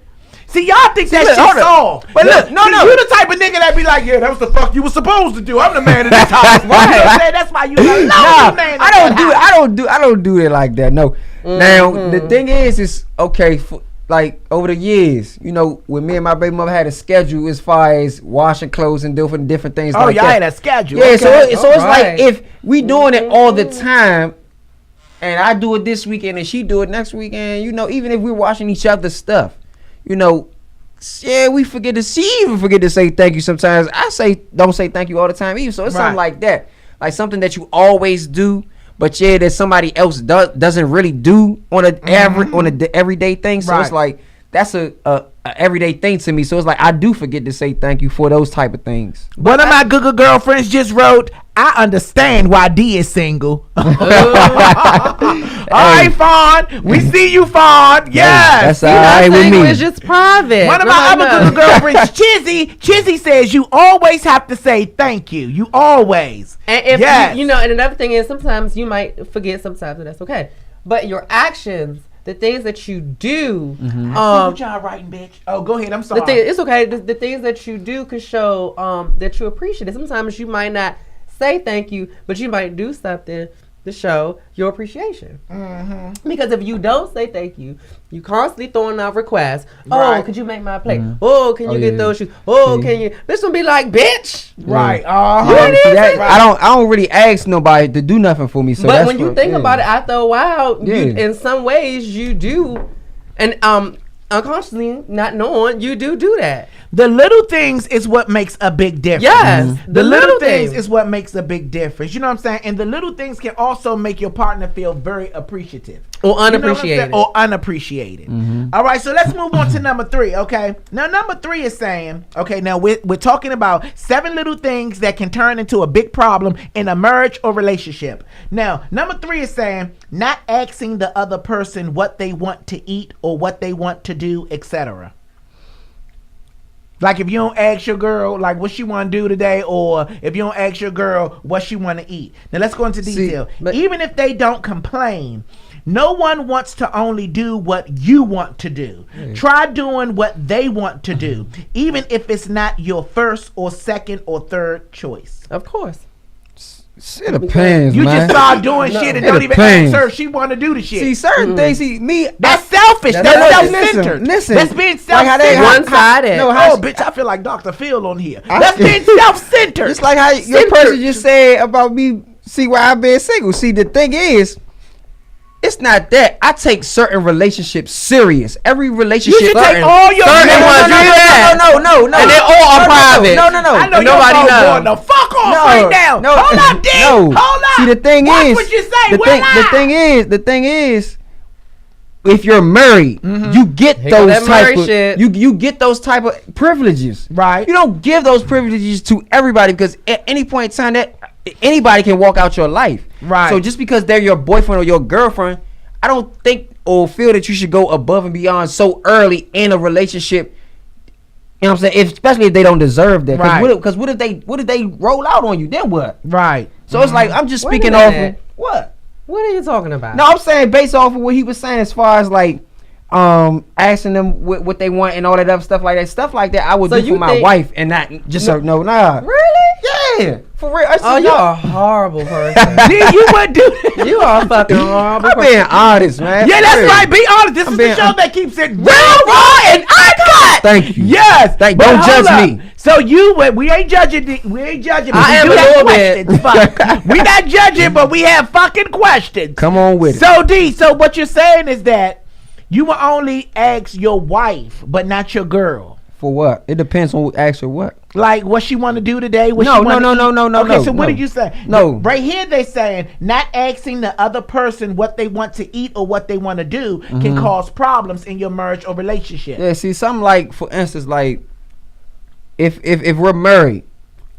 See, y'all think that shit's soft. But look, no. You the type of nigga that be like, yeah, that was the fuck you was supposed to do. I'm the man in this house. You know what I'm saying? That's why you the man. I don't do it like that. No. Now, the thing is okay, like over the years, when me and my baby mother had a schedule as far as washing clothes and different things like that. Oh, y'all had a schedule. Yeah, okay. so it's like if we doing it all the time, and I do it this weekend and she do it next weekend, even if we're washing each other's stuff, we forget to say thank you sometimes. Don't say thank you all the time either. So it's something like that, like something that you always do. But that somebody else doesn't really do on a everyday thing. So it's like that's a everyday thing to me. So it's like I do forget to say thank you for those type of things. One of my Google girlfriends just wrote, I understand why D is single. All right, Fawn. We see you, Fawn. Yes. That's all right with me. It's just private. One of my other Google girlfriends, Chizzy says you always have to say thank you. You always. And if and another thing is sometimes you might forget sometimes, and that's okay. But your actions the things that you do. I see what y'all writing, bitch. Oh, go ahead. I'm sorry. It's okay. The things that you do could show that you appreciate it. Sometimes you might not say thank you, but you might do something to show your appreciation. Because if you don't say thank you, you constantly throwing out requests. Oh, could you make my plate? Oh, can you get those shoes? Oh, can you? This one be like, bitch. Right. I don't really ask nobody to do nothing for me. So but when you think about it, after a while, you, in some ways you do, and unconsciously, not knowing, you do that. The little things is what makes a big difference. Yes. The little things is what makes a big difference. You know what I'm saying? And the little things can also make your partner feel very appreciative. Or unappreciated. Or unappreciated. All right, so let's move on to number 3, okay? Now, number 3 is saying, okay, now we're talking about 7 little things that can turn into a big problem in a marriage or relationship. Now, number 3 is saying not asking the other person what they want to eat or what they want to do, etc. Like if you don't ask your girl like what she want to do today, or if you don't ask your girl what she want to eat. Now let's go into detail. Even if they don't complain, no one wants to only do what you want to do. Try doing what they want to do, even if it's not your first or second or third choice. Of course. It depends, you man. just start doing shit and don't even ask her if she want to do the shit. See, certain things, that's selfish. That's self-centered. Listen, that's being self-centered. One-sided. Bitch, I feel like Dr. Phil on here. That's being self-centered. Just like how your person just said about me, see why I've been single. See, the thing is, it's not that. I take certain relationships serious. Every relationship. You should take all your No. And they all are private. No. I know nobody knows. The fuck off right now. No. Hold up, D. No. Hold up. See, the thing Watch is, what you say. the thing is, if you're married, you get those type of you get those type of privileges. Right. You don't give those privileges to everybody, because at any point in time that anybody can walk out your life. Right. So just because they're your boyfriend or your girlfriend, I don't think or feel that you should go above and beyond so early in a relationship. You know what I'm saying? Especially if they don't deserve that. Because what if they roll out on you? Then what? Right. So it's like, I'm just speaking off of what? What are you talking about? No, I'm saying based off of what he was saying as far as like asking them what they want and all that other stuff like that. Stuff like that I would do for my wife, and not just nah. Really? Yeah. For real. You're a horrible person. You would do that. You are a fucking horrible person. I'm being honest, man. Yeah, that's right. Be honest. This is the show that keeps it real, raw, and uncut. Thank you. Yes. Don't judge me. So we ain't judging. We ain't judging. I am a little bit. We not judging, but we have fucking questions. Come on with it. So D. So what you're saying is that you will only ask your wife, but not your girl. For what? It depends on who asks her what. Like what she want to do today. No. Okay, so what did you say? No. Right here they saying not asking the other person what they want to eat or what they want to do can cause problems in your marriage or relationship. Yeah, see, something like, for instance, like if we're married,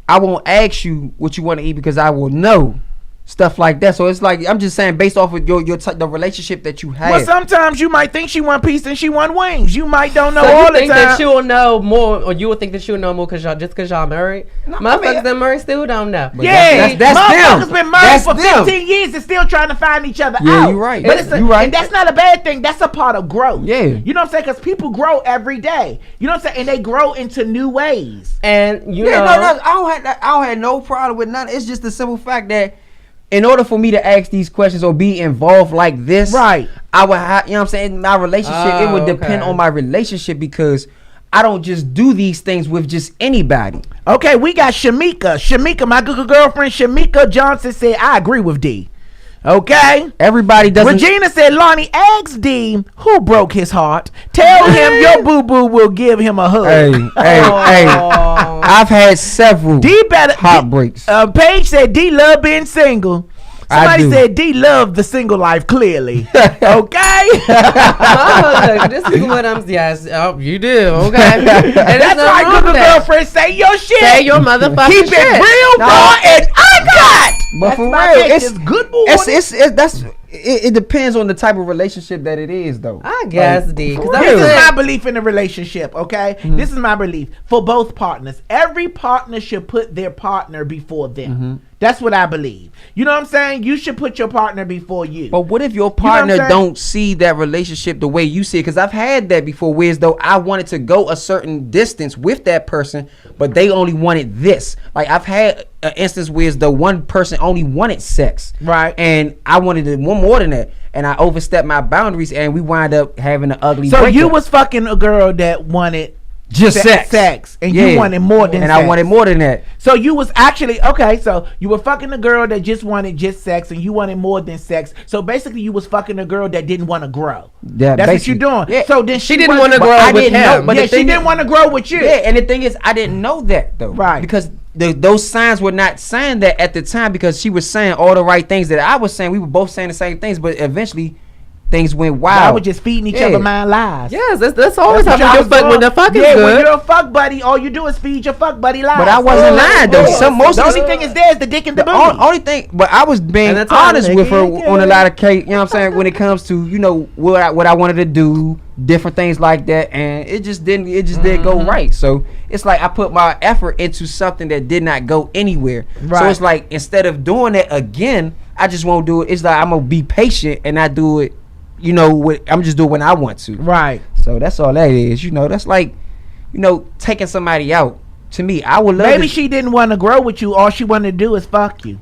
I won't ask you what you want to eat because I will know. Stuff like that. So it's like, I'm just saying based off of the relationship that you have. Well, sometimes you might think she want pizza and she want wings. You might don't know so all you the think time. that you'll know more, or you would think that you'll know more because y'all married? No, Motherfuckers that married still don't know. Yeah, that's motherfuckers them. been married That's for them. 15 years and still trying to find each other out. Yeah, you're right. But You're right. And that's not a bad thing. That's a part of growth. Yeah. You know what I'm saying? Because people grow every day. You know what I'm saying? And they grow into new ways. And you Yeah, know, I don't have no problem with none. It's just the simple fact that in order for me to ask these questions or be involved like this, right, I would have, you know what I'm saying, my relationship, it would depend on my relationship, because I don't just do these things with just anybody. Okay, we got Shamika, my good girlfriend Shamika Johnson said, I agree with D. Okay, everybody doesn't. Regina said, Lonnie, ask D who broke his heart. Tell him your boo boo will give him a hug. Hey, I've had several heartbreaks. Paige said D love being single. Somebody said D love the single life, clearly. Okay. Look, this is what I'm. Yes, you do. Okay. And that's right, good girlfriend. Say your shit. Say your motherfucking shit. Keep it real, raw, and uncut. But for real, it's good boy. It depends on the type of relationship that it is, though. I guess, D. This is my belief in a relationship, okay? Mm-hmm. This is my belief for both partners. Every partner should put their partner before them. Mm-hmm. That's what I believe. You know what I'm saying? You should put your partner before you. But what if your partner don't see that relationship the way you see it? Because I've had that before, where as though I wanted to go a certain distance with that person, but they only wanted this. Like, I've had an instance where as though one person only wanted sex. Right. And I wanted one more than that. And I overstepped my boundaries, and we wind up having an ugly breakup. So you was fucking a girl that wanted just sex, and you wanted more than and sex. I wanted more than that. So you was actually so you were fucking a girl that just wanted just sex, and you wanted more than sex. So basically, you was fucking a girl that didn't want to grow. Yeah, that's what you're doing. Yeah. So then she didn't want to grow with him. But she didn't want to grow with you. Yeah, and the thing is, I didn't know that though. Right. Because those signs were not saying that at the time, because she was saying all the right things that I was saying. We were both saying the same things, but eventually things went wild. I was just feeding each other mind lies. Yes, that's always how when the fuck is good. When you're a fuck buddy, all you do is feed your fuck buddy lies. But I wasn't lying though. The only thing is there is the dick and the booty. Only thing, but I was being honest with her on a lot of case. You know what I'm saying? When it comes to what I wanted to do, different things like that, and it just didn't go right. So it's like I put my effort into something that did not go anywhere. Right. So it's like, instead of doing that again, I just won't do it. It's like I'm gonna be patient and not do it. I'm just doing when I want to. Right. So that's all that is. That's like, taking somebody out. To me, I would love. Maybe she didn't want to grow with you. All she wanted to do is fuck you.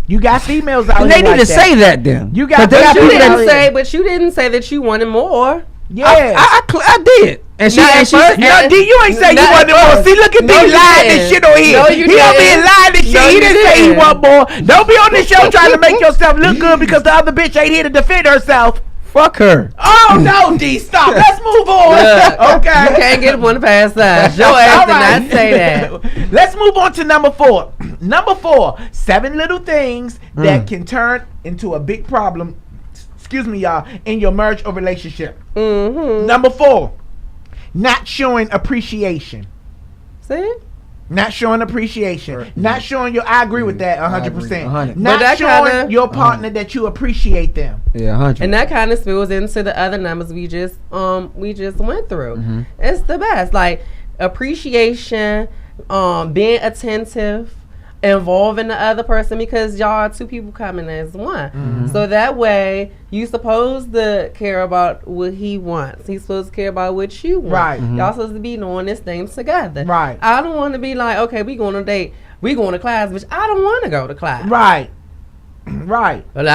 You got females out here. They need to say that then. You got. But you didn't say that you wanted more. Yeah, I did. And she D, you ain't say you wanted more. See, look at D lying this shit on here. He don't be lying this shit. He didn't say he want more. Don't be on this show trying to make yourself look good because the other bitch ain't here to defend herself. Fuck her. Oh no, D, stop. Let's move on. Okay. You can't get one past that. Your ass did not say that. Let's move on to number 4. Number 4, 7 little things that can turn into a big problem. Excuse me, y'all, in your marriage or relationship. Mm-hmm. Number 4, not showing appreciation. See? Not showing appreciation. Not showing I agree with that 100%. Not showing your partner that you appreciate them. Yeah, 100. And that kind of spills into the other numbers we just went through. Mm-hmm. It's the best. Like appreciation, being attentive, involving the other person, because y'all are 2 people coming as one. Mm-hmm. So that way you supposed to care about what he wants. He's supposed to care about what you want. Right. Mm-hmm. Y'all supposed to be doing this thing together. Right. I don't want to be like, okay, we going on a date, we going to class, bitch. I don't want to go to class. Right. Right. But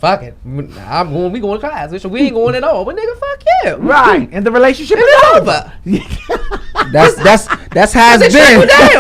fuck it. We going to class, bitch. We ain't going at all. But nigga, fuck you. Right. And the relationship is over. That's how it's been. Trickle down.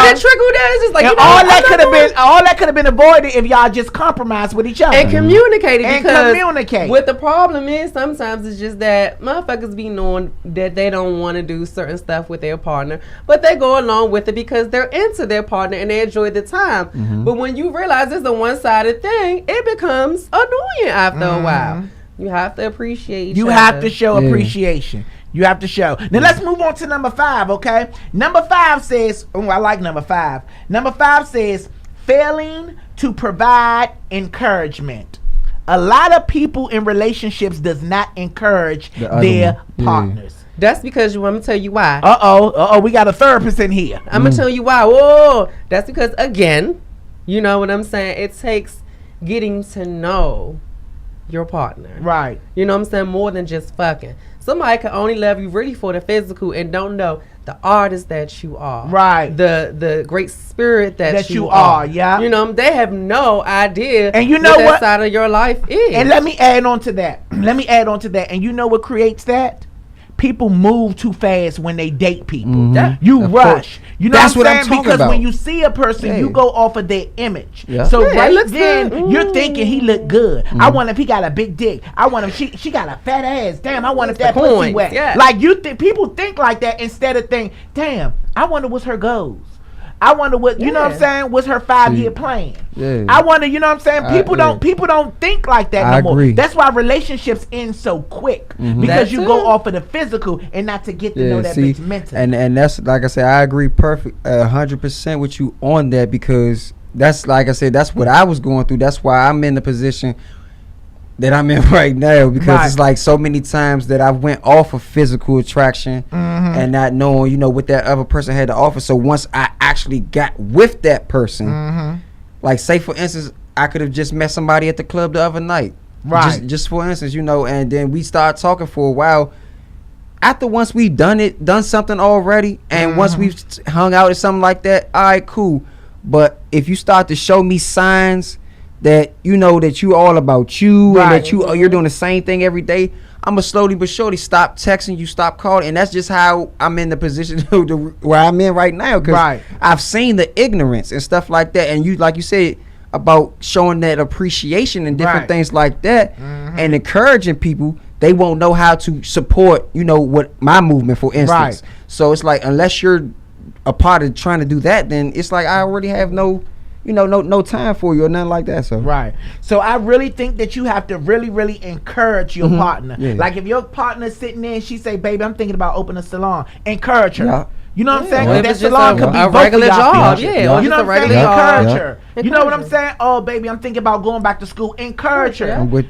It trickle down. It's just like, all that could have been avoided if y'all just compromised with each other and communicated. Communicate. What the problem is, sometimes it's just that motherfuckers be knowing that they don't want to do certain stuff with their partner, but they go along with it because they're into their partner and they enjoy the time. Mm-hmm. But when you realize it's a one-sided thing, it becomes annoying after a while. You have to appreciate each other. You have to show appreciation. You have to show. Now let's move on to number 5, okay? Number 5 says, I like number 5. Number 5 says, failing to provide encouragement. A lot of people in relationships does not encourage their partners. That's because I'm gonna tell you why. We got a therapist in here. I'm gonna tell you why. Whoa, that's because again, you know what I'm saying? It takes getting to know your partner. Right. You know what I'm saying? More than just fucking. Somebody can only love you really for the physical and don't know the artist that you are. Right. The great spirit that you are. Yeah. You know, they have no idea. And you know what side of your life is. And let me add on to that. And you know what creates that? People move too fast when they date people. Mm-hmm. You rush. You know what I'm saying? Because when you see a person, you go off of their image. Yeah. So right then, you're thinking he look good. I wonder if he got a big dick. I wonder if she got a fat ass. Damn, I wonder if that pussy wet. Yeah. Like people think like that instead of think, damn, I wonder what's her goals. I wonder what you know what I'm saying. What's her 5-year plan? Yeah. I wonder. You know what I'm saying. People don't think like that no more. That's why relationships end so quick because you go off of the physical and not to get to know that bitch mentally. And that's like I said. I agree 100% with you on that because that's like I said. That's what I was going through. That's why I'm in the position that I'm in right now, because it's like so many times that I went off of physical attraction and not knowing, you know, what that other person had to offer. So once I actually got with that person, like say for instance, I could have just met somebody at the club the other night, just for instance, you know, and then we started talking for a while. After once we've done something already, and once we've hung out or something like that, all right, cool. But if you start to show me signs that you know that you all about you and that you're doing the same thing every day, I'm gonna slowly but surely stop texting you, stop calling, and that's just how I'm in the position where I'm in right now. Because I've seen the ignorance and stuff like that, and you, like you said, about showing that appreciation and different things like that, and encouraging people. They won't know how to support, you know, what my movement, for instance. So it's like, unless you're a part of trying to do that, then it's like I already have no time for you or nothing like that. So so I really think that you have to really encourage your partner. Like if your partner's sitting there and she say, baby, I'm thinking about opening a salon, encourage her. You know what I'm saying? Well, that salon could be a regular job. You know what I'm saying? Encourage her. You know what I'm saying? Oh, baby, I'm thinking about going back to school. Encourage her.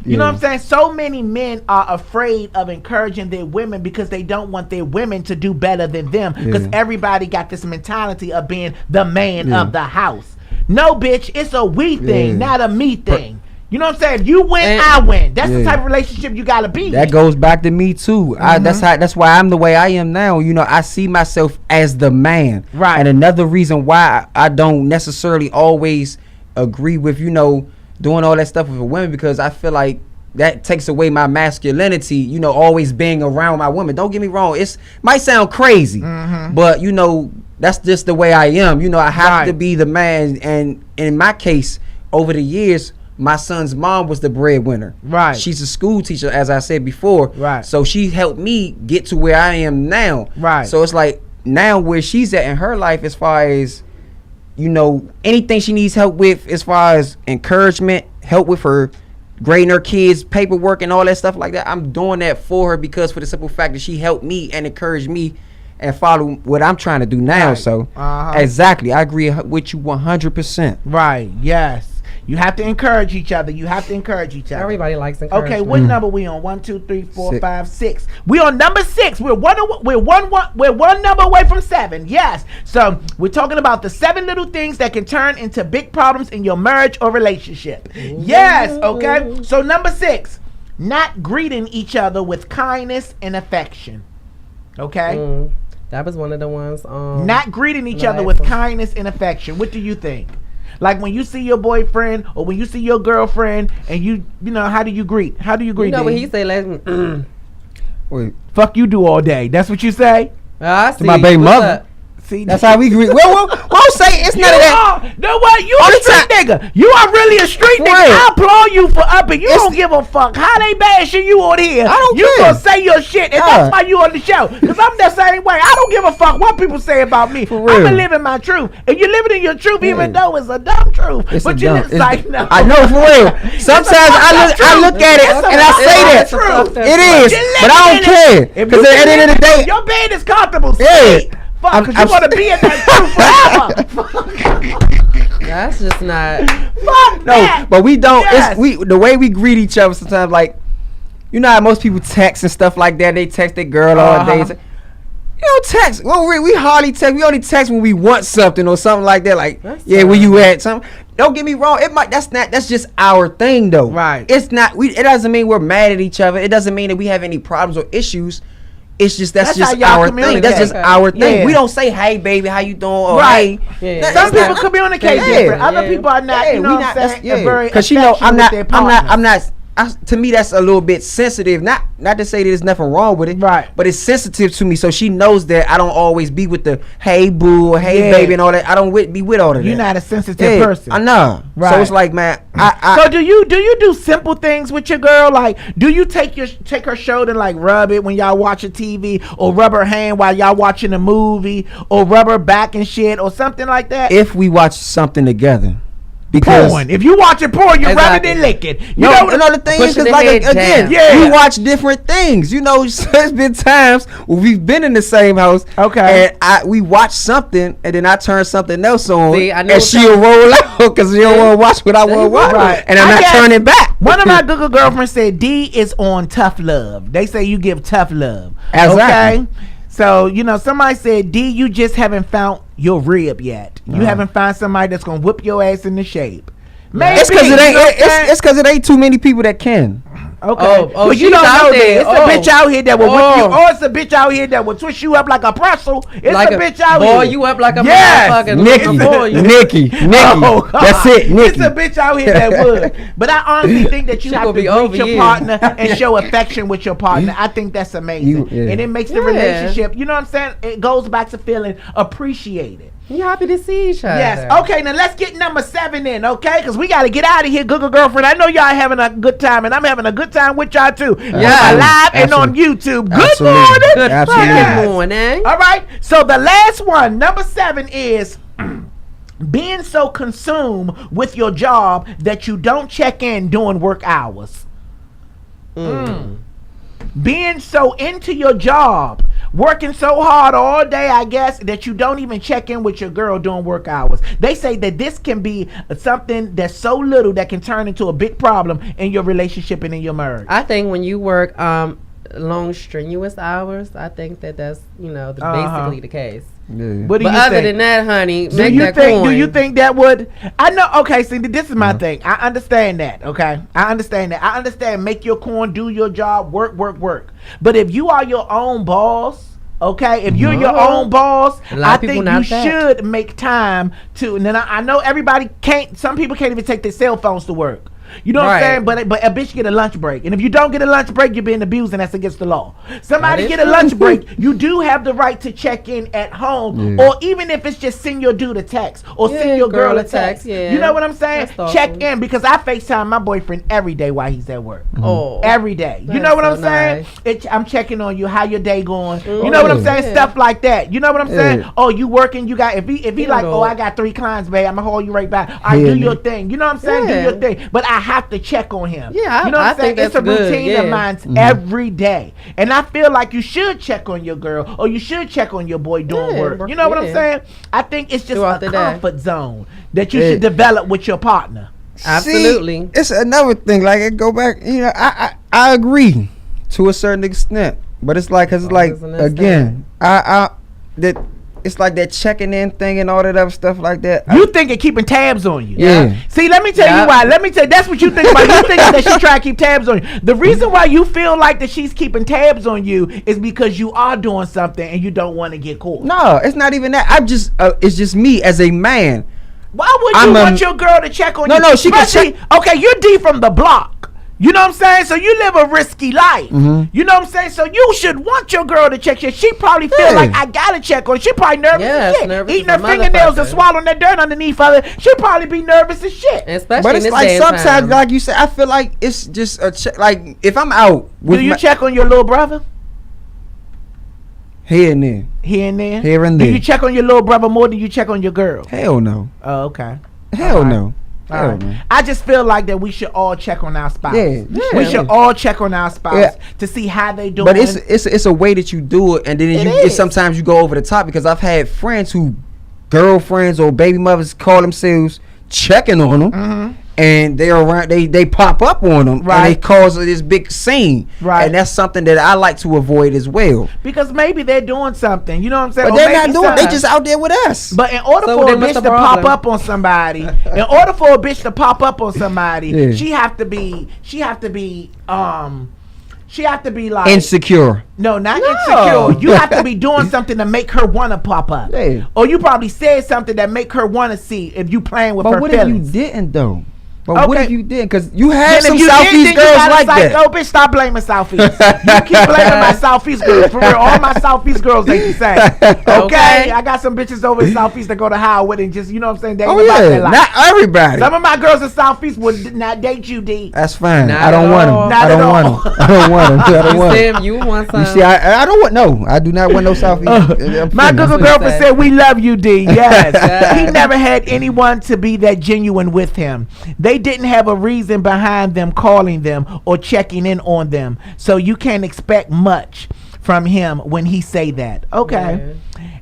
You know what I'm saying? So many men are afraid of encouraging their women because they don't want their women to do better than them, because everybody got this mentality of being the man of the house. No, bitch, it's a we thing, not a me thing. You know what I'm saying? You win, I win. That's the type of relationship you gotta be. That goes back to me too. That's why I'm the way I am now. You know, I see myself as the man. And another reason why I don't necessarily always agree with, you know, doing all that stuff with women, because I feel like that takes away my masculinity, you know, always being around my women. Don't get me wrong, it might sound crazy, but you know, that's just the way I am. You know, I have to be the man. And in my case, over the years, my son's mom was the breadwinner. She's a school teacher, as I said before. So she helped me get to where I am now. So it's like now where she's at in her life, as far as, you know, anything she needs help with, as far as encouragement, help with her grading her kids' paperwork and all that stuff like that, I'm doing that for her, because for the simple fact that she helped me and encouraged me and follow what I'm trying to do now. So exactly, I agree with you 100%. Yes. You have to encourage each other. Everybody likes encouragement. Okay, what number we on? 1, 2, 3, 4, 5, 6. We on number 6. We're one number away from 7. Yes. So we're talking about the 7 little things that can turn into big problems in your marriage or relationship. Yes. Okay. So number 6, not greeting each other with kindness and affection. Okay. That was one of the ones. Not greeting each other with kindness and affection. What do you think? Like when you see your boyfriend or when you see your girlfriend, and you know, how do you greet? You know what he say? Wait, fuck you do all day. That's what you say? I see. To my baby mother. See, that's how we greet. Well, say it's none of that. No, what? You a street nigga. You are really a street nigga. I applaud you for upping. You don't give a fuck how they bashing you on here. I don't care. You gonna say your shit, and that's why you on the show. Because I'm the same way. I don't give a fuck what people say about me. I'm living my truth. And you're living in your truth, even though it's a dumb truth. But you just like, no. I know, for real. Sometimes I look at it and I say that. It is. But I don't care. Because at the end of the day, your bed is comfortable. Sleep. Fuck, because you want to be in that truth forever. That's just not. Fuck no, that. But we don't. Yes. The way we greet each other sometimes, like, you know how most people text and stuff like that. They text their girl all day. You don't text. Well, we hardly text. We only text when we want something or something like that. Like, where you at? Something. Don't get me wrong. That's just our thing, though. It's not. It doesn't mean we're mad at each other. It doesn't mean that we have any problems or issues. It's just that's just our thing. That's just our thing. We don't say, "Hey, baby, how you doing?" Or, "Hey." Some people communicate different. Other people are not. You know what I'm saying? Very because you know, I'm not. To me, that's a little bit sensitive. Not to say that there's nothing wrong with it, but it's sensitive to me. So she knows that I don't always be with the "Hey, boo" or "Hey, baby" and all that. I don't be with all of that. You're not a sensitive person. I know. So it's like, man. So do you do simple things with your girl? Like, do you take her shoulder and like rub it when y'all watching TV, or rub her hand while y'all watching a movie, or rub her back and shit, or something like that? If we watch something together. Because porn. If you watching porn, you're rubbing and licking. You know the thing is, like, again, we watch different things. You know, there's been times where we've been in the same house, and we watch something, and then I turn something else on, and she'll roll out because she don't want to watch what I want to watch, and I'm not turning back. One of my Google girlfriends said D is on tough love. They say you give tough love. Exactly. Okay. So, somebody said, D, you just haven't found your rib yet. You haven't found somebody that's going to whip your ass into shape. Maybe. It's because it ain't too many people that can. Okay. Well, you don't know that. It's a bitch out here that will whip you. Or it's a bitch out here that will twist you up like a pretzel. It's like a bitch out here. Boil you up like a motherfucking Nikki. That's it, Nikki. It's a bitch out here that would. But I honestly think that you have to reach your partner and show affection with your partner. I think that's amazing. And it makes the relationship, you know what I'm saying? It goes back to feeling appreciated. You happy to see each other. Yes. Okay, now let's get number 7 in, okay? Because we got to get out of here, Google girlfriend. I know y'all having a good time, and I'm having a good time with y'all, too. Yeah. Live and on YouTube. Good morning. Good morning. All right. So the last one, number 7, is being so consumed with your job that you don't check in during work hours. Being so into your job, working so hard all day, I guess, that you don't even check in with your girl during work hours. They say that this can be something that's so little that can turn into a big problem in your relationship and in your marriage. I think when you work long, strenuous hours, I think that's basically the case. Yeah. What do but you other think? than that, honey, Do you think that would? I know. Okay, see, this is my thing. I understand that. Okay, I understand that. I understand. Make your corn, do your job, work. But if you are your own boss, okay, if you're your own boss, I think you should make time to. And then I know everybody can't. Some people can't even take their cell phones to work. You know what I'm saying? But a bitch get a lunch break. And if you don't get a lunch break, you're being abused, and that's against the law. Somebody get a lunch break. You do have the right to check in at home, or even if it's just send your dude a text or send your girl a text. You know what I'm saying? Check in, because I FaceTime my boyfriend every day while he's at work. Every day. You know what I'm saying? I'm checking on you, how your day going. You know what I'm saying? Stuff like that. You know what I'm saying? Oh, you working? You got if he like, oh, I got 3 clients, babe, I'm gonna hold you right back. All right, do your thing. You know what I'm saying? Do your thing. But I have to check on him. Yeah, you know what I'm saying? It's a routine of mine every day. And I feel like you should check on your girl, or you should check on your boy doing work. You know what I'm saying? I think it's just a comfort zone that you should develop with your partner. Absolutely. See, it's another thing. Like, it go back, I agree to a certain extent. But it's like, again, it's like that checking in thing and all that other stuff like that. You think of keeping tabs on you. Yeah. See, let me tell you why. That's what you think about. You think that she's trying to keep tabs on you. The reason why you feel like that she's keeping tabs on you is because you are doing something and you don't want to get caught. No, it's not even that. It's just me as a man. Why would you want your girl to check on you? No, she can check. Okay, you're D from the block. You know what I'm saying? So you live a risky life. You know what I'm saying? So you should want your girl to check you. She probably feel like, I gotta check on. She probably nervous as shit. Eating her fingernails and swallowing that dirt underneath her. She probably be nervous as shit. Especially but it's like sometimes, like you said, I feel like it's just a check. Like, if I'm out with do you check on your little brother? Here and there. Here and there? Here and there. Do you check on your little brother more than you check on your girl? Hell no. Oh, okay. Hell no. I just feel like that we should all check on our spouse. We should all check on our spouse to see how they doing. But it's a way that you do it, and then sometimes you go over the top, because I've had friends who girlfriends or baby mothers call themselves checking on them. And they're around, they pop up on them, and they cause this big scene, and that's something that I like to avoid as well. Because maybe they're doing something, you know what I'm saying? But they're not doing. They just out there with us. But in order for a bitch to pop up on somebody, she have to be like insecure. No, not insecure. You have to be doing something to make her want to pop up. Or you probably said something that make her want to see if you playing with her feelings. But what if you didn't though? But what if you did? Because you had some Southeast girls like that. Oh, bitch, stop blaming Southeast. You keep blaming my Southeast girls. For real, all my Southeast girls ain't the same. Okay? I got some bitches over in Southeast that go to Howard and just, you know what I'm saying? They ain't about their life. Not everybody. Some of my girls in Southeast would not date you, D. That's fine. I don't want them. I don't want them. I don't want them. You want some? You see, I don't want, no. I do not want no Southeast. My Google girlfriend said, we love you, D. Yes. He never had anyone to be that genuine with him. They didn't have a reason behind them calling them or checking in on them, so you can't expect much from him when he say that. Okay.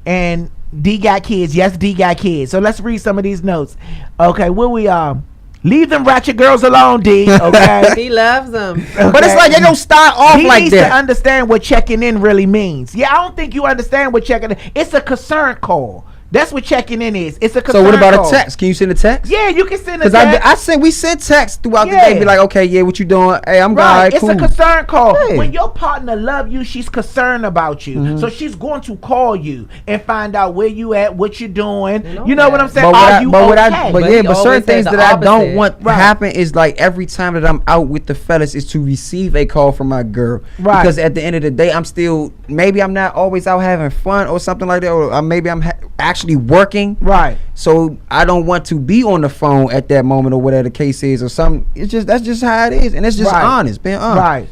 And D got kids. Yes, D got kids. So let's read some of these notes. Okay, where we are. Leave them ratchet girls alone, D. Okay. He loves them. Okay. But it's like they don't start off he like needs that. to understand what checking in really means. Yeah, I don't think you understand what checking in. It's a concern call. That's what checking in is. It's a concern. So what about call. a text? Can you send a text? Yeah, you can send a Because text. we sent texts throughout the Yeah. day. Be like, okay, yeah, what you doing? Hey, I'm Right, cool. it's a concern call. Yeah. When your partner love you, she's concerned about you. So she's going to call you and find out where you at, what you're doing. You know what I'm saying? Are you okay? But certain things that I don't opposite. want to happen is like every time that I'm out with the fellas is to receive a call from my girl. Right. Because at the end of the day, I'm still, maybe I'm not always out having fun or something like that, or maybe I'm actually working. Right. So I don't want to be on the phone at that moment or whatever the case is or something. That's just how it is, and it's just honest, being honest.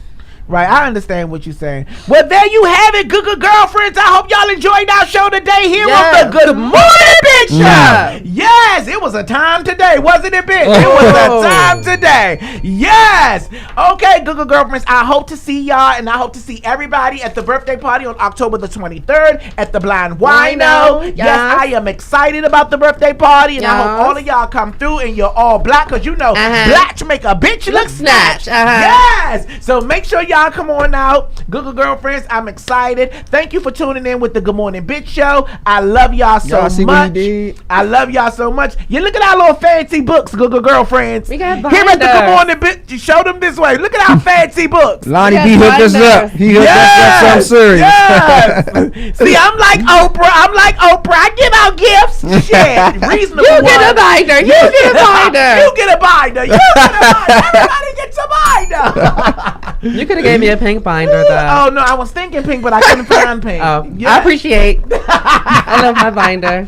Right, I understand what you're saying. Well, there you have it, good girlfriends. I hope y'all enjoyed our show today here on the Good Morning Bitch Show. Yes, it was a time today, wasn't it, bitch? It was a time today. Yes. Okay, good girlfriends. I hope to see y'all, and I hope to see everybody at the birthday party on October the 23rd at the Blind Wino. Yes, I am excited about the birthday party, and I hope all of y'all come through and you're all black, because you know black make a bitch look snatched. Yes. So make sure y'all come on out. Good girlfriends, I'm excited. Thank you for tuning in with the Good Morning Bitch Show. I love y'all so see much. what he did? I love y'all so much. You look at our little fancy books, good girlfriends. We got Here at the binders. Good Morning Bitch, show them this way. Look at our fancy books. Lonnie Bee hooked us up. He hooked us up so serious. Yes. See, I'm like Oprah. I give out gifts. Shit, reasonable. You get a binder. You get a binder. You get a binder. You get a binder. Everybody gets a binder. You could have gave me a pink binder though. Oh no, I was thinking pink, but I couldn't find pink. Oh, Yeah. I appreciate. I love my binder.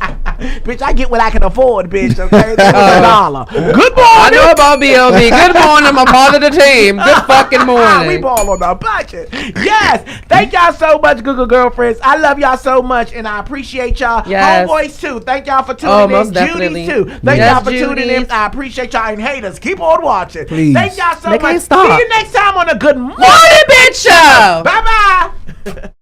Bitch, I get what I can afford, bitch. Okay, that was $1. Good morning. I know about B.O.B. Good morning. I'm a part of the team. Good fucking We morning. ball on the budget. Yes. Thank y'all so much, Google girlfriends. I love y'all so much, and I appreciate y'all. Yes. Homeboys too. Thank y'all for tuning in. Most definitely. Judy's too. Thank Yes, y'all for tuning in. Judy's. I appreciate y'all, and haters, keep on watching. Please. Thank y'all so They much. can't stop. See you next time on the Good Morning Morning Bitch Show. Bye bye.